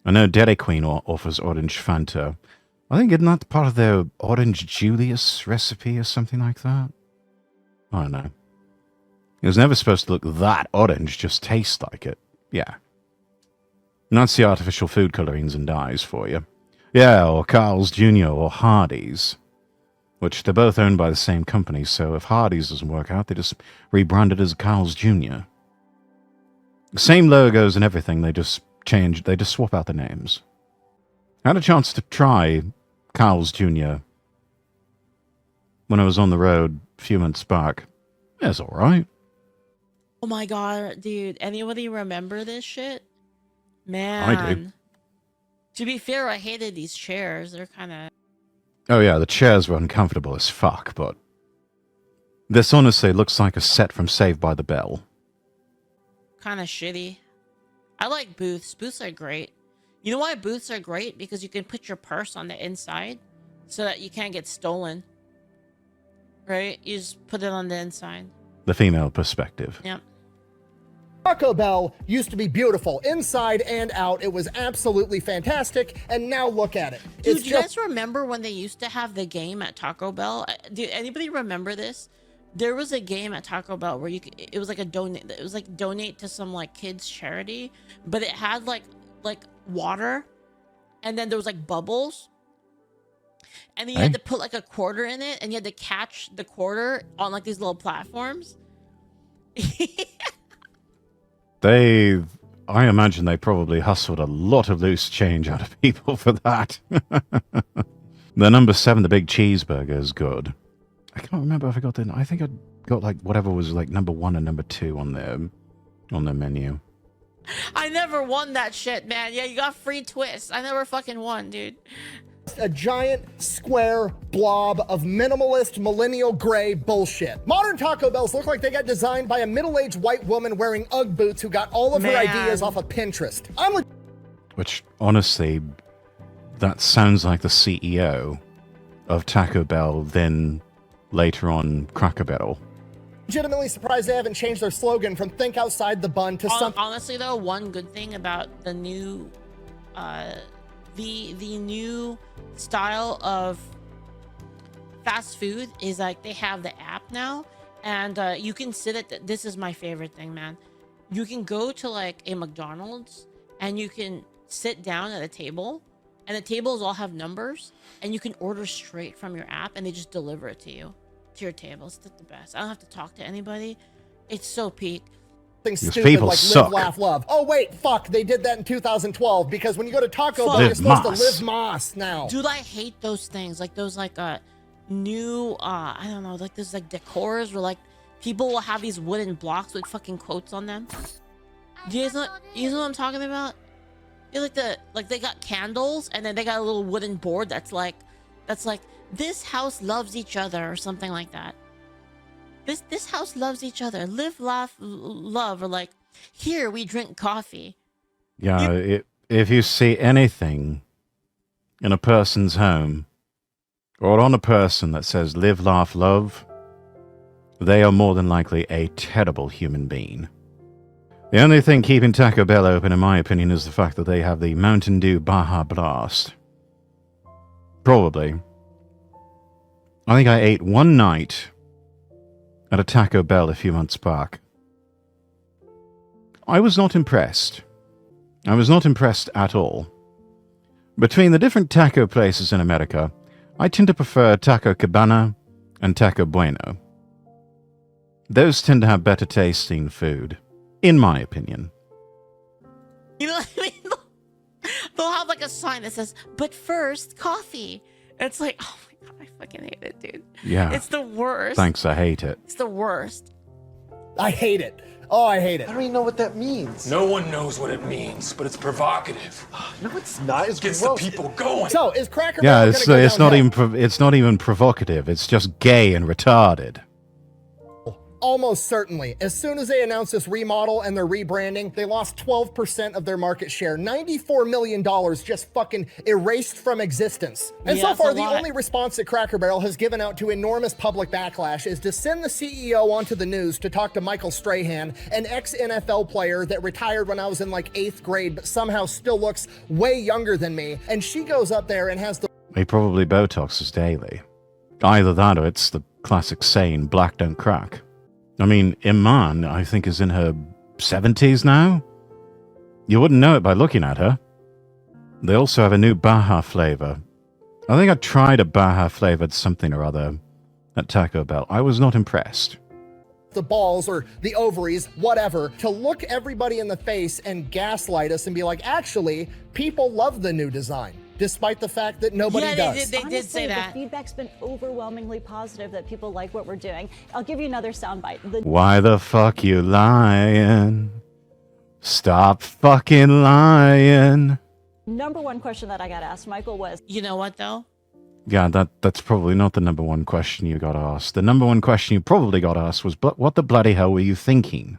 I know Dairy Queen offers orange Fanta. I think isn't that part of their Orange Julius recipe or something like that? I don't know. It was never supposed to look that orange, just taste like it. Yeah. And that's the artificial food colorings and dyes for you. Yeah, or Carl's Jr. or Hardee's. Which they're both owned by the same company, so if Hardee's doesn't work out, they just rebrand it as Carl's Jr. Same logos and everything, they just swap out the names. I had a chance to try Carl's Jr. when I was on the road a few months back. It's alright. Oh my god, dude. Anybody remember this shit? Man. I do. To be fair, I hated these chairs. They're kind of... Oh yeah, the chairs were uncomfortable as fuck, but this honestly looks like a set from Saved by the Bell. kind of shitty. I like booths. Booths are great. You know why booths are great? Because you can put your purse on the inside so that you can't get stolen. Right? You just put it on the inside. The female perspective. Yep. Taco Bell used to be beautiful inside and out. It was absolutely fantastic, and now look at it. Dude, do you guys remember when they used to have the game at Taco Bell? Do anybody remember this? There was a game at Taco Bell where it was like a donate. It was like donate to some like kids charity, but it had like water, and then there was like bubbles, and then you had to put like a quarter in it, and you had to catch the quarter on like these little platforms. I imagine they probably hustled a lot of loose change out of people for that. The number 7, the big cheeseburger, is good. I can't remember if I got the... I think I got like whatever was like number 1 and number 2 on their menu. I never won that shit, man. Yeah, you got free twists. I never fucking won, dude. A giant square blob of minimalist millennial gray bullshit. Modern Taco Bells look like they got designed by a middle-aged white woman wearing UGG boots who got all of her ideas off of Pinterest. Which, honestly, that sounds like the CEO of Taco Bell, then later on Cracker Barrel. Legitimately surprised they haven't changed their slogan from think outside the bun to something. Honestly, though, one good thing about the new... the new style of fast food is like they have the app now, and you can sit at this is my favorite thing, man. You can go to like a McDonald's and you can sit down at a table, and the tables all have numbers, and you can order straight from your app, and they just deliver it to you to your table. It's the best. I don't have to talk to anybody. It's so peak. Stupid people like suck. live, laugh, love. Oh wait, fuck, they did that in 2012 because when you go to Taco Bell, you're supposed to live Moss now. Dude, I hate those things. Like those like new I don't know, like those like decors where like people will have these wooden blocks with fucking quotes on them. Do you guys know what I'm talking about? You like they got candles, and then they got a little wooden board that's like this house loves each other or something like that. This house loves each other. Live, laugh, love, or like, here we drink coffee. Yeah, if you see anything in a person's home or on a person that says live, laugh, love, they are more than likely a terrible human being. The only thing keeping Taco Bell open, in my opinion, is the fact that they have the Mountain Dew Baja Blast. Probably. I think I ate one night at a Taco Bell a few months back. I was not impressed. I was not impressed at all. Between the different taco places in America, I tend to prefer Taco Cabana and Taco Bueno. Those tend to have better tasting food, in my opinion. You know what I mean? They'll have like a sign that says, but first, coffee. It's like, oh my god, I fucking hate it, dude. Yeah. It's the worst. Thanks, I hate it. It's the worst. I hate it. Oh, I hate it. I don't even know what that means. No one knows what it means, but it's provocative. No, it's not. It gets the people going. So, is Cracker Yeah, Barrel it's not even provocative. It's just gay and retarded. Almost certainly. As soon as they announced this remodel and their rebranding, they lost 12% of their market share. $94 million just fucking erased from existence. And so far, the only response that Cracker Barrel has given out to enormous public backlash is to send the CEO onto the news to talk to Michael Strahan, an ex-NFL player that retired when I was in like 8th grade, but somehow still looks way younger than me. And she goes up there and has the... He probably Botoxes daily. Either that or it's the classic saying, black don't crack. I mean, Iman, I think, is in her 70s now. You wouldn't know it by looking at her. They also have a new Baja flavor. I think I tried a Baja flavored something or other at Taco Bell. I was not impressed. The balls or the ovaries, whatever, to look everybody in the face and gaslight us and be like, actually, people love the new design. Despite the fact that nobody does. They did say that. The feedback's been overwhelmingly positive that people like what we're doing. I'll give you another soundbite. Why the fuck you lying? Stop fucking lying. Number one question that I got asked, Michael, was... You know what, though? Yeah, that's probably not the number one question you got asked. The number one question you probably got asked was, what the bloody hell were you thinking?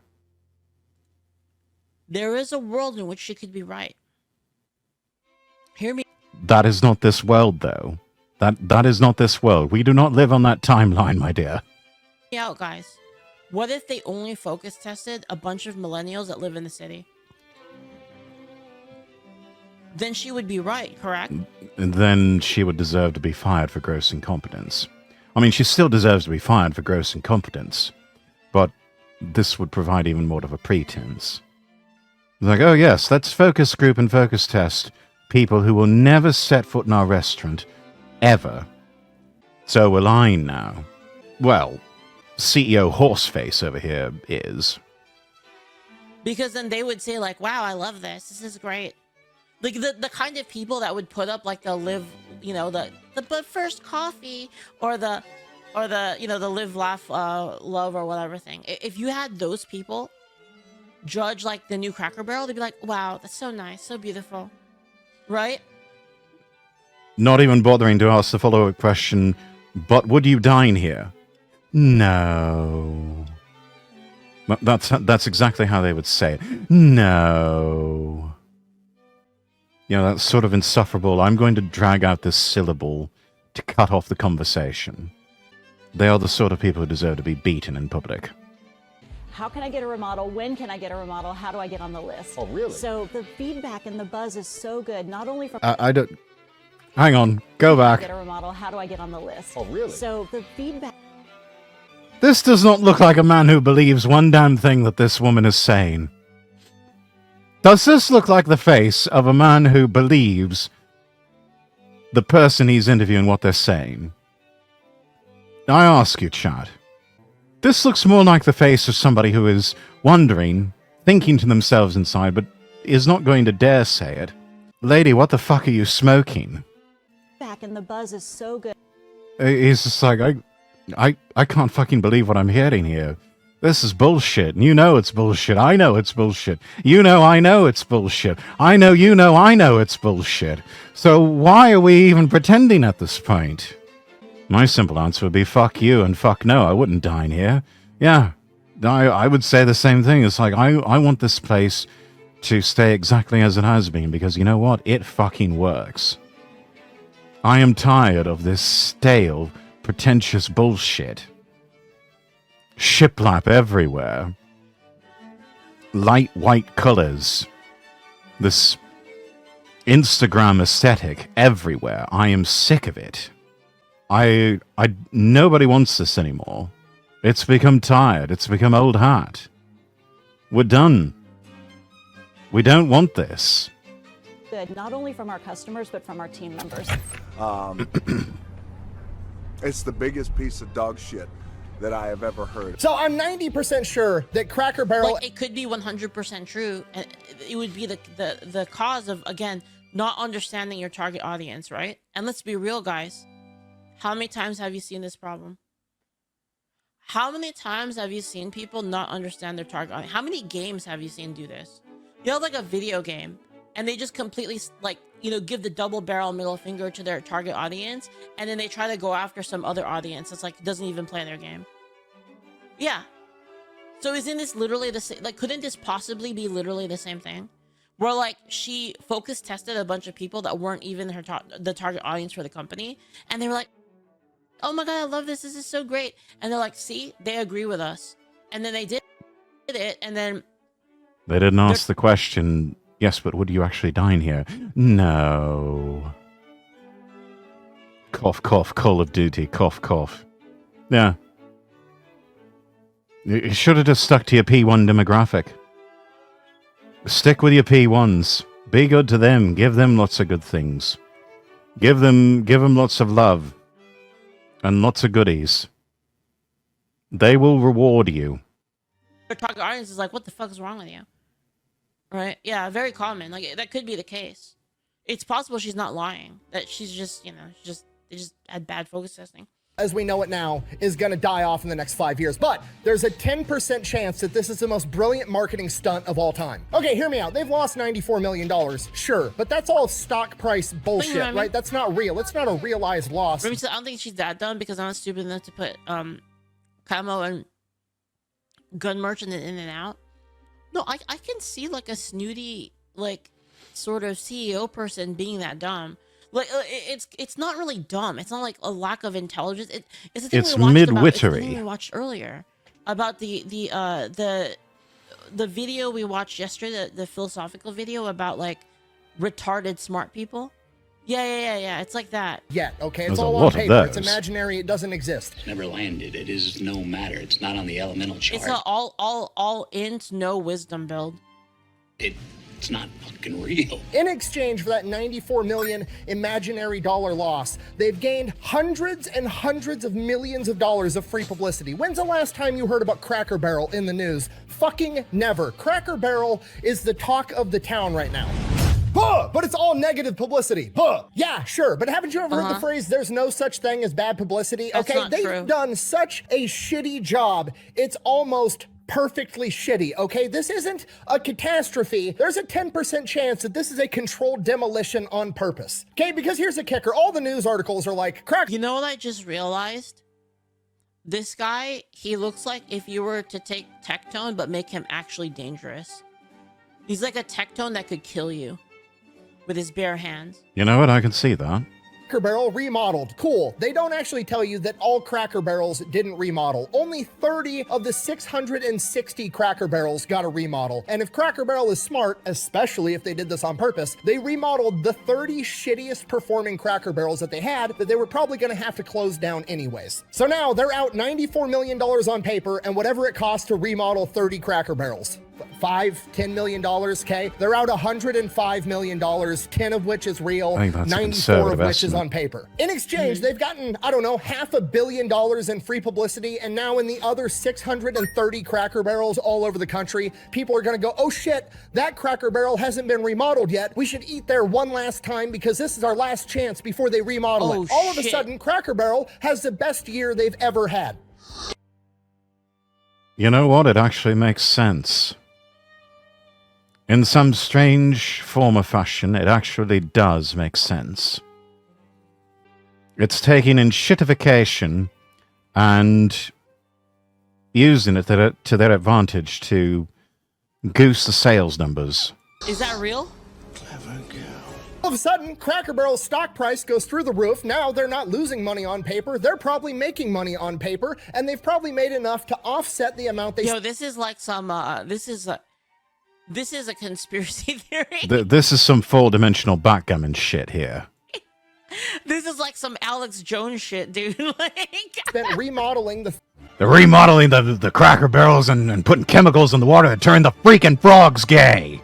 There is a world in which she could be right. Hear me. That is not this world, though. That is not this world. We do not live on that timeline, my dear. Yeah, guys. What if they only focus tested a bunch of millennials that live in the city? Then she would be right, correct? And then she would deserve to be fired for gross incompetence. I mean, she still deserves to be fired for gross incompetence, but this would provide even more of a pretense. Like, oh yes, let's focus group and focus test people who will never set foot in our restaurant, ever. So we're lying now. Well, CEO Horseface over here is. Because then they would say like, wow, I love this. This is great. Like the kind of people that would put up like the live, you know, the but first coffee or the you know, the live, laugh, love or whatever thing. If you had those people judge like the new Cracker Barrel, they'd be like, wow, that's so nice, so beautiful. Right? Not even bothering to ask the follow-up question, but would you dine here? No. That's exactly how they would say it. No. You know, that's sort of insufferable. I'm going to drag out this syllable to cut off the conversation. They are the sort of people who deserve to be beaten in public. How can I get a remodel? When can I get a remodel? How do I get on the list? Oh, really? So the feedback and the buzz is so good, not only from... I don't... Hang on. Go back. Get a remodel. How do I get on the list? Oh, really? So the feedback... This does not look like a man who believes one damn thing that this woman is saying. Does this look like the face of a man who believes the person he's interviewing what they're saying? I ask you, chat. This looks more like the face of somebody who is wondering, thinking to themselves inside, but is not going to dare say it. Lady, what the fuck are you smoking? Back and the buzz is so good. He's just like, I can't fucking believe what I'm hearing here. This is bullshit. And you know it's bullshit. I know it's bullshit. You know I know it's bullshit. I know you know I know it's bullshit. So why are we even pretending at this point? My simple answer would be fuck you and fuck no. I wouldn't dine here. Yeah, I would say the same thing. It's like, I want this place to stay exactly as it has been because you know what? It fucking works. I am tired of this stale, pretentious bullshit. Shiplap everywhere. Light white colors. This Instagram aesthetic everywhere. I am sick of it. Nobody wants this anymore. It's become tired. It's become old hat. We're done. We don't want this. Good, not only from our customers, but from our team members. It's the biggest piece of dog shit that I have ever heard. So I'm 90% sure that Cracker Barrel... Like, it could be 100% true. And it would be the cause of, again, not understanding your target audience, right? And let's be real, guys. How many times have you seen this problem? How many times have you seen people not understand their target audience? How many games have you seen do this? You have like a video game and they just completely like, you know, give the double barrel middle finger to their target audience. And then they try to go after some other audience that's like, doesn't even play their game. Yeah. So isn't this literally the same? Like, couldn't this possibly be literally the same thing? Where like she focus tested a bunch of people that weren't even the target audience for the company, and they were like, "Oh my god, I love this. This is so great." And they're like, "See, they agree with us." And then they did it, and then they didn't ask the question. Yes, but would you actually dine here? No. Cough, cough. Call of Duty. Cough, cough. Yeah. You should have just stuck to your P1 demographic. Stick with your P1s. Be good to them. Give them lots of good things. Give them lots of love and lots of goodies. They will reward you. their target audience is like, "What the fuck is wrong with you?" Right? Yeah, very common. Like that could be the case. It's possible she's not lying. That she's just, they just had bad focus testing. As we know it now, is going to die off in the next 5 years. But there's a 10% chance that this is the most brilliant marketing stunt of all time. Okay, hear me out. They've lost $94 million. Sure, but that's all stock price bullshit, right? That's not real. It's not a realized loss. I don't think she's that dumb because I'm not stupid enough to put camo and gun merchant in and out. No, I can see like a snooty, like sort of CEO person being that dumm. Like it's not really dumb. It's not like a lack of intelligence. It's the thing it's we watched mid-wittery. It's the thing we watched earlier about the video we watched yesterday, the philosophical video about like retarded smart people. Yeah. It's like that. Yeah, okay. It's There's all a on lot of paper. It's those. imaginary. It doesn't exist. It's never landed. It is no matter. It's not on the elemental chart. It's an all int no wisdom build. It's not fucking real. In exchange for that 94 million imaginary dollar loss, they've gained hundreds and hundreds of millions of dollars of free publicity. When's the last time you heard about Cracker Barrel in the news? Fucking never. Cracker Barrel is the talk of the town right now. Huh, but it's all negative publicity. Huh. Yeah, sure. But haven't you ever heard the phrase, there's no such thing as bad publicity? That's Okay, not they've true. done such a shitty job. It's almost perfectly shitty, okay? This isn't a catastrophe. There's a 10% chance that this is a controlled demolition on purpose. Okay, because here's the kicker. All the news articles are like, crack. You know what I just realized? This guy, he looks like if you were to take Tectone but make him actually dangerous. He's like a Tectone that could kill you with his bare hands. You know what? I can see that. Cracker Barrel remodeled. Cool. They don't actually tell you that all Cracker Barrels didn't remodel. Only 30 of the 660 Cracker Barrels got a remodel. And if Cracker Barrel is smart, especially if they did this on purpose, they remodeled the 30 shittiest performing Cracker Barrels that they had that they were probably going to have to close down anyways. So now they're out $94 million on paper and whatever it costs to remodel 30 Cracker Barrels. $10 million, okay? They're out $105 million, 10 of which is real, I think that's a 94 of conservative which is estimate. on paper. In exchange, they've gotten, I don't know, $500 million in free publicity, and now in the other 630 Cracker Barrels all over the country, people are gonna go, oh shit, that Cracker Barrel hasn't been remodeled yet. We should eat there one last time because this is our last chance before they remodel Oh, it. All of a shit. sudden, Cracker Barrel has the best year they've ever had. You know what? It actually makes sense. In some strange form or fashion, it actually does make sense. It's taking in shitification and using it to their advantage to goose the sales numbers. Is that real? All of a sudden, Cracker Barrel's stock price goes through the roof. Now they're not losing money on paper. They're probably making money on paper, and they've probably made enough to offset the amount they... Yo, this is like some, this is a conspiracy theory. This is some four-dimensional backgammon shit here. This is like some Alex Jones shit, dude. Like, spent remodeling the They're remodeling the Cracker Barrels and putting chemicals in the water to turn the freaking frogs gay.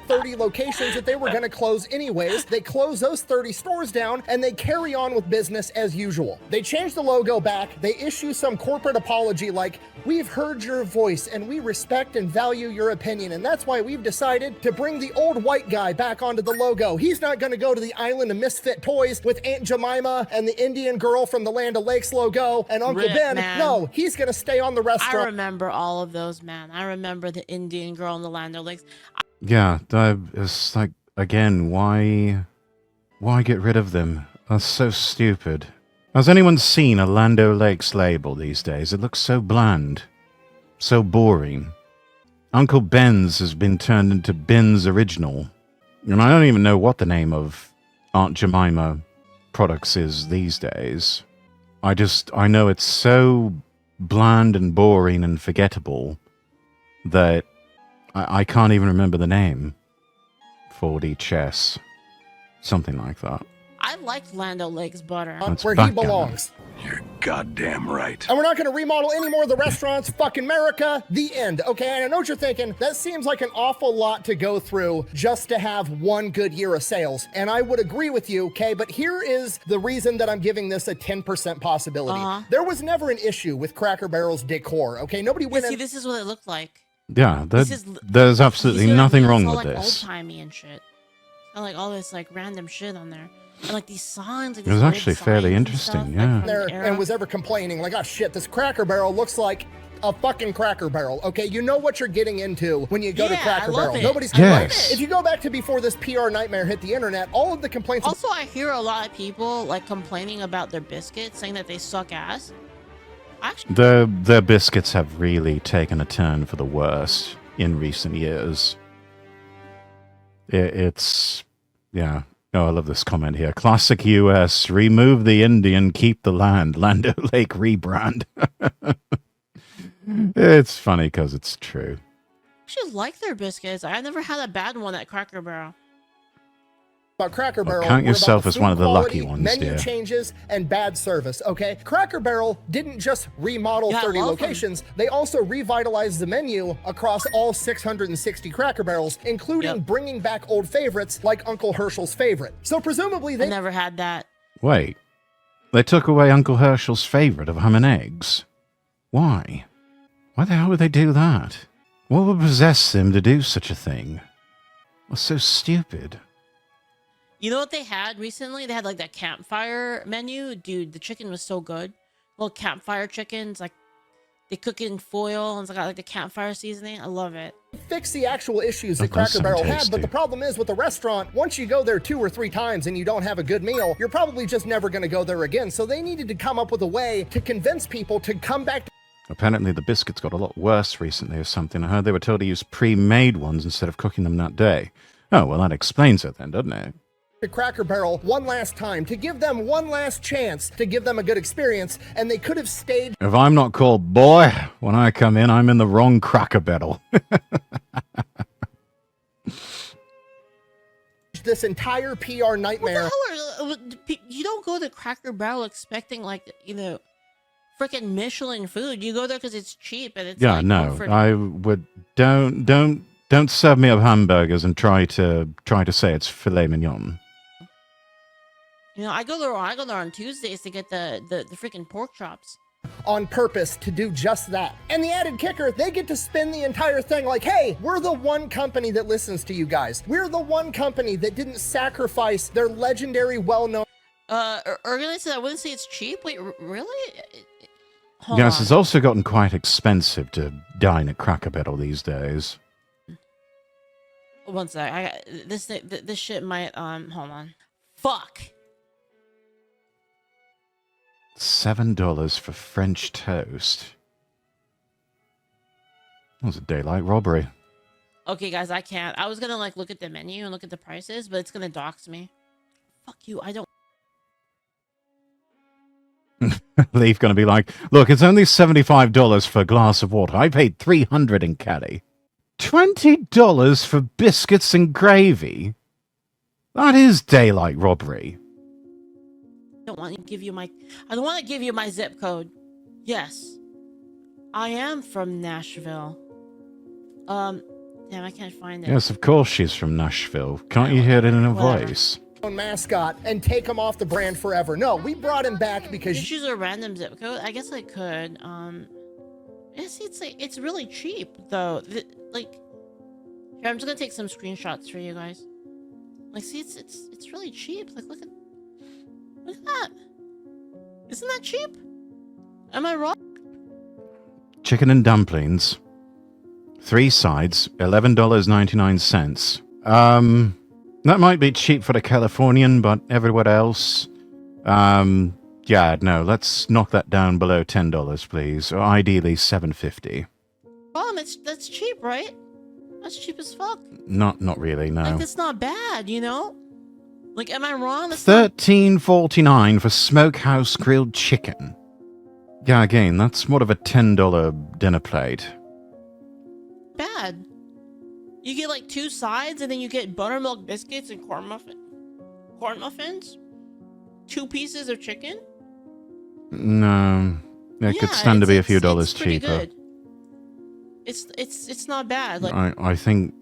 30 locations that they were going to close anyways. They close those 30 stores down and they carry on with business as usual. They change the logo back. They issue some corporate apology like, we've heard your voice and we respect and value your opinion. And that's why we've decided to bring the old white guy back onto the logo. He's not going to go to the island of misfit toys with Aunt Jemima and the Indian girl from the Land of Lakes logo and Uncle Rip, Ben. man. No, he's going to stay on the I restaurant. remember all of those, man. I remember the Indian girl in the Land of Lakes. Yeah, it's like, again, why get rid of them? That's so stupid. Has anyone seen a Land O'Lakes label these days? It looks so bland. so boring. Uncle Ben's has been turned into Ben's Original. And I don't even know what the name of Aunt Jemima products is these days. I know it's so bland and boring and forgettable that I can't even remember the name. 4D chess. Something like that. I liked Lando Lake's butter. That's where he backgammon. belongs. You're goddamn right. And we're not going to remodel any more of the restaurants. Fucking America. The end. Okay, and I know what you're thinking. That seems like an awful lot to go through just to have one good year of sales. And I would agree with you, okay? But here is the reason that I'm giving this a 10% possibility. There was never an issue with Cracker Barrel's decor, okay? Nobody went See, in... this is what it looked like. Yeah, there's absolutely nothing wrong with Like this. old-timey and shit. And like all this like random shit on there. And like these signs. Like, It was these actually old fairly signs and interesting, stuff, yeah. like, from there the era. and was ever complaining like, oh shit, this Cracker Barrel looks like a fucking Cracker Barrel. Okay, you know what you're getting into when you go to Cracker Barrel. Nobody's complaining. Yes. If you go back to before this PR nightmare hit the internet, all of the complaints. Also, I hear a lot of people like complaining about their biscuits, saying that they suck ass. Actually, Their biscuits have really taken a turn for the worse in recent years. It's yeah. Oh, I love this comment here. Classic US. Remove the Indian, keep the land. Lando Lake rebrand. It's funny because it's true. I actually like their biscuits. I never had a bad one at Cracker Barrel. About Cracker Well, Barrel, count we're yourself about as one of the quality, lucky ones, menu dear. changes and bad service. Okay, Cracker Barrel didn't just remodel Yeah, I 30 love 'em. locations; they also revitalized the menu across all 660 Cracker Barrels, including bringing back old favorites like Uncle Herschel's favorite. So presumably, I they never had that. Wait. They took away Uncle Herschel's favorite of ham and eggs. Why? Why the hell would they do that? What would possess them to do such a thing? What's so stupid? You know what they had recently? They had like that campfire menu. Dude, the chicken was so good. Little campfire chickens, like they cook it in foil and it's got like the campfire seasoning. I love it. fix the actual issues that That does Cracker Barrel sound had, but tasty. the problem is with the restaurant, once you go there 2 or 3 times and you don't have a good meal, you're probably just never going to go there again. So they needed to come up with a way to convince people to come back Apparently the biscuits got a lot worse recently or something. I heard they were told to use pre-made ones instead of cooking them that day. Oh, well, that explains it then, doesn't it? to Cracker Barrel one last time, to give them one last chance, to give them a good experience, and they could have stayed If I'm not called boy when I come in, I'm in the wrong Cracker Barrel. this entire PR nightmare. You don't go to Cracker Barrel expecting like, you know, freaking Michelin food. You go there because it's cheap and it's Yeah, like, no, comforting. I would don't serve me up hamburgers and try to say it's filet mignon. You know, I go there on Tuesdays to get the freaking pork chops. On purpose to do just that. And the added kicker, they get to spin the entire thing like, hey, we're the one company that listens to you guys. We're the one company that didn't sacrifice their legendary, well-known... Ergonomics said I wouldn't say it's cheap. Wait, really? Hold Yes, on. it's also gotten quite expensive to dine at Cracker Barrel these days. One sec. This shit might, hold on. Fuck. $7 for French toast. That was a daylight robbery. Okay, guys, I can't. I was gonna like look at the menu and look at the prices, but it's gonna dox me. Fuck you. I don't. Leaf gonna be like, look, it's only $75 for a glass of water. I paid $300 in caddy. $20 for biscuits and gravy? That is daylight robbery. I don't want to give you my. I don't want to give you my zip code. Yes, I am from Nashville. Damn, I can't find it. Yes, of course she's from Nashville. Can't you hear it in her Whatever. voice? mascot and take him off the brand forever. No, we brought him back because... Just use a random zip code? I guess I could. Yeah, see, it's really cheap, though. Like, here, I'm just gonna take some screenshots for you guys. Like, see, it's really cheap. Like, look at that. Isn't that cheap? Am I wrong? Chicken and dumplings. 3 sides, $11.99. That might be cheap for the Californian, but everywhere else, yeah, no, let's knock that down below $10, please, or ideally $7.50. That's cheap, right? That's cheap as fuck. Not really, no. Like, that's not bad, you know? Like, am I wrong? That's not $13.49 for smokehouse grilled chicken. Yeah, again, that's more of a $10 dinner plate. bad. You get like 2 sides, and then you get buttermilk biscuits and corn muffins. 2 pieces of chicken. No, it could stand to be a few dollars it's pretty cheaper. Good. It's not bad. Like, I think,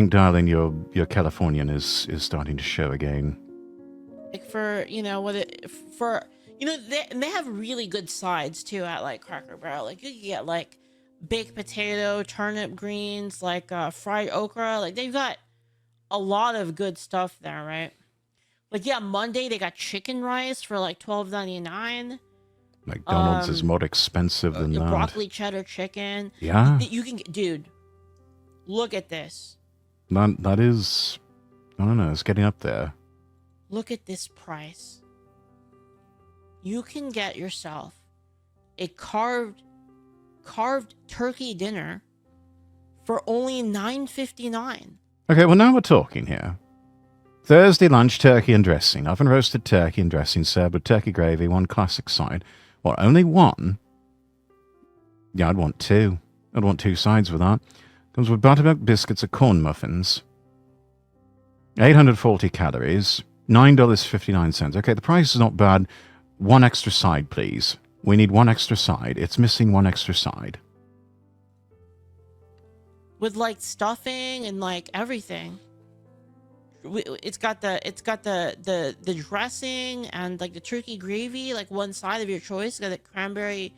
darling, your Californian is starting to show again. like for they have really good sides too at like Cracker Barrel. Like you can get like baked potato, turnip greens, like fried okra. Like they've got a lot of good stuff there, right? Like yeah, Monday they got chicken rice for like $12.99. McDonald's is more expensive than that. Broccoli cheddar chicken. Yeah. You can get, dude. Look at this. That is, I don't know, it's getting up there. Look at this price. You can get yourself a carved turkey dinner for only $9.59. Okay, well now we're talking here. Thursday lunch, turkey and dressing. Oven roasted turkey and dressing served with turkey gravy, 1 classic side. What, only 1? Yeah, I'd want 2. I'd want 2 sides with that. Comes with buttermilk biscuits or corn muffins. 840 calories. $9.59. Okay, the price is not bad. 1 extra side, please. We need 1 extra side. It's missing 1 extra side. With like stuffing and like everything. It's got the dressing and like the turkey gravy, like 1 side of your choice. It's got the cranberry,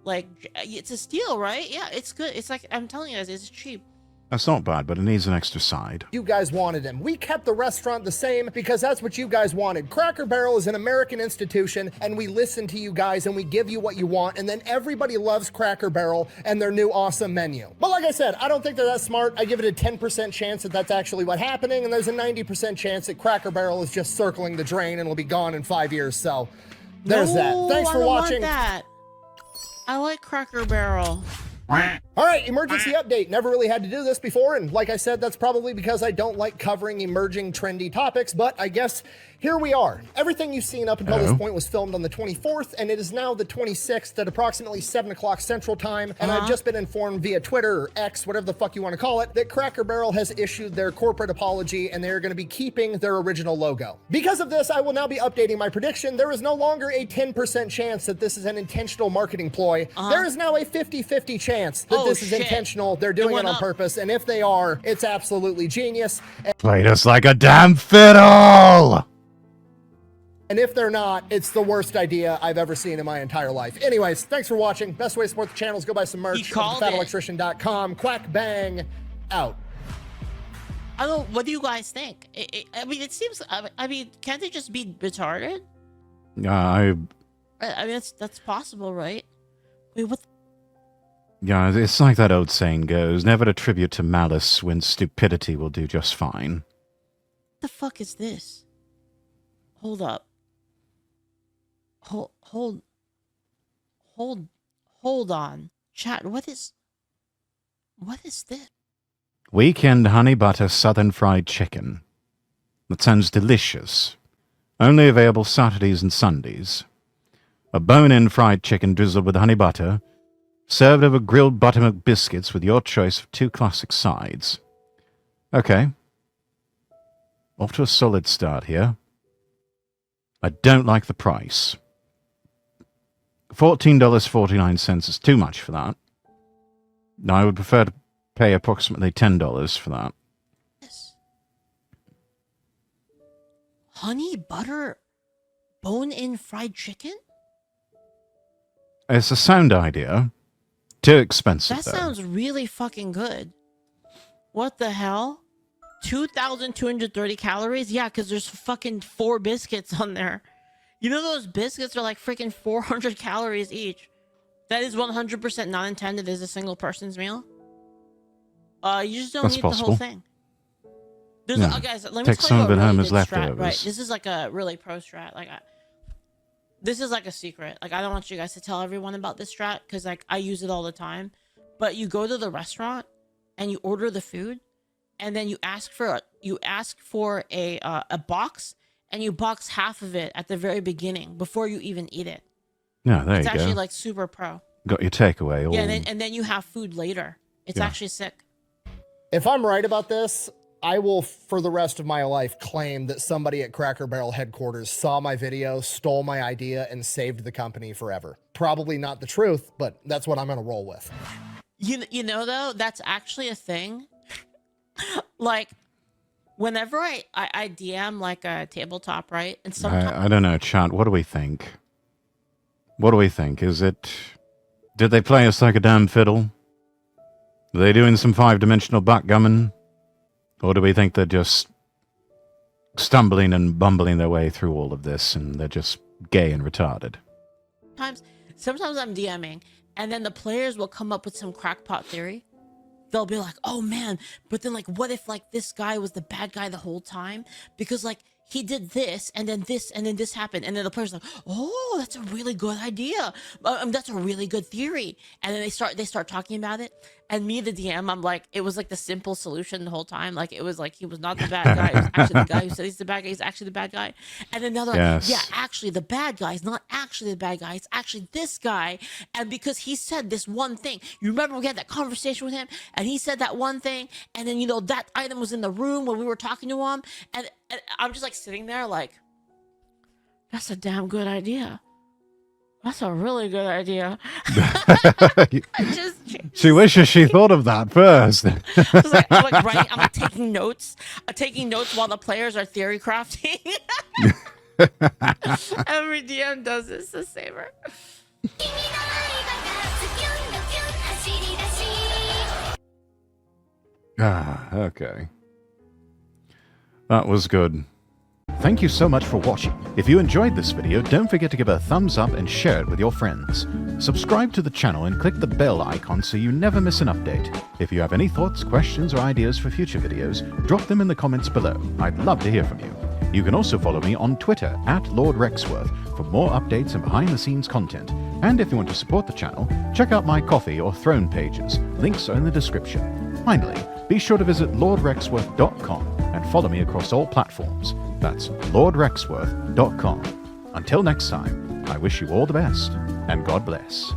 like it's a steal, right? Yeah, it's good. It's like, I'm telling you guys, it's cheap. That's not bad, but it needs an extra side. You guys wanted him. We kept the restaurant the same because that's what you guys wanted. Cracker Barrel is an American institution, and we listen to you guys and we give you what you want, and then everybody loves Cracker Barrel and their new awesome menu. But like I said, I don't think they're that smart. I give it a 10% chance that that's actually what's happening, and there's a 90% chance that Cracker Barrel is just circling the drain and will be gone in 5 years. So there's that. Thanks for watching. I like Cracker Barrel. All right, emergency update. Never really had to do this before, and like I said, that's probably because I don't like covering emerging trendy topics, but I guess here we are. Everything you've seen up until this point was filmed on the 24th, and it is now the 26th at approximately 7 o'clock Central Time, and I've just been informed via Twitter or X, whatever the fuck you want to call it, that Cracker Barrel has issued their corporate apology, and they're going to be keeping their original logo. Because of this, I will now be updating my prediction. There is no longer a 10% chance that this is an intentional marketing ploy. There is now a 50-50 chance that this is intentional. They're doing it on purpose, and if they are, it's absolutely genius. Played us like a damn fiddle! And if they're not, it's the worst idea I've ever seen in my entire life. Anyways, thanks for watching. Best way to support the channel is go buy some merch at thefatelectrician.com. Quack bang out. I don't. What do you guys think? I mean, it seems. I mean, can't they just be retarded? I mean, that's possible, right? Wait, what? Yeah, it's like that old saying goes: never attribute to malice when stupidity will do just fine. What the fuck is this? Hold up. Hold on. Chat, what is this? Weekend honey butter southern fried chicken. That sounds delicious. Only available Saturdays and Sundays. A bone-in fried chicken drizzled with honey butter, served over grilled buttermilk biscuits with your choice of 2 classic sides. Okay. Off to a solid start here. I don't like the price. $14.49 is too much for that. Now, I would prefer to pay approximately $10 for that. Honey butter bone-in fried chicken? It's a sound idea. Too expensive, That though. sounds really fucking good. What the hell? 2,230 calories? Yeah, because there's fucking 4 biscuits on there. You know those biscuits are like freaking 400 calories each. That is 100% not intended as a single person's meal. You just don't That's need possible. the whole thing. There's Yeah. guys, let me Take tell some you of a it really home good as strat. leftovers. Right, this is like a really pro strat. Like, this is like a secret. Like, I don't want you guys to tell everyone about this strat because like I use it all the time. but you go to the restaurant and you order the food, and then you ask for a box, and you box half of it at the very beginning before you even eat it. Yeah, there It's you actually go. like super pro. Got your takeaway. All... Yeah, and then you have food later. It's actually sick. If I'm right about this, I will, for the rest of my life, claim that somebody at Cracker Barrel headquarters saw my video, stole my idea, and saved the company forever. Probably not the truth, but that's what I'm going to roll with. You know, though, that's actually a thing. Like, whenever I DM like a tabletop, right? And sometimes I don't know, chat. What do we think? What do we think? Is it... Did they play us like a damn fiddle? Are they doing some 5-dimensional backgammon? Or do we think they're just stumbling and bumbling their way through all of this and they're just gay and retarded? sometimes I'm DMing, and then the players will come up with some crackpot theory. They'll be like, oh man, but then like, what if like this guy was the bad guy the whole time? Because like he did this and then this happened. And then the player's like, oh, that's a really good idea. That's a really good theory. And then they start talking about it. And me, the DM, I'm like, it was like the simple solution the whole time. Like it was like, he was not the bad guy. It was actually the guy who said he's the bad guy. He's actually the bad guy. And then they're like, Yes. yeah, actually the bad guy is not actually the bad guy. It's actually this guy. And because he said this one thing, you remember we had that conversation with him and he said that one thing. And then, you know, that item was in the room when we were talking to him. And I'm just like sitting there like, that's a damn good idea. That's a really good idea. She wishes she thought of that first. I'm like taking notes. I'm taking notes while the players are theory crafting. Every DM does this to Saber. Okay. That was good. Thank you so much for watching. If you enjoyed this video, don't forget to give it a thumbs up and share it with your friends. Subscribe to the channel and click the bell icon so you never miss an update. If you have any thoughts, questions, or ideas for future videos, drop them in the comments below. I'd love to hear from you. You can also follow me on Twitter @LordRexworth for more updates and behind-the-scenes content. And if you want to support the channel, check out my Coffee or Throne pages. Links are in the description. Finally, be sure to visit LordRexworth.com and follow me across all platforms. That's LordRexworth.com. Until next time, I wish you all the best, and God bless.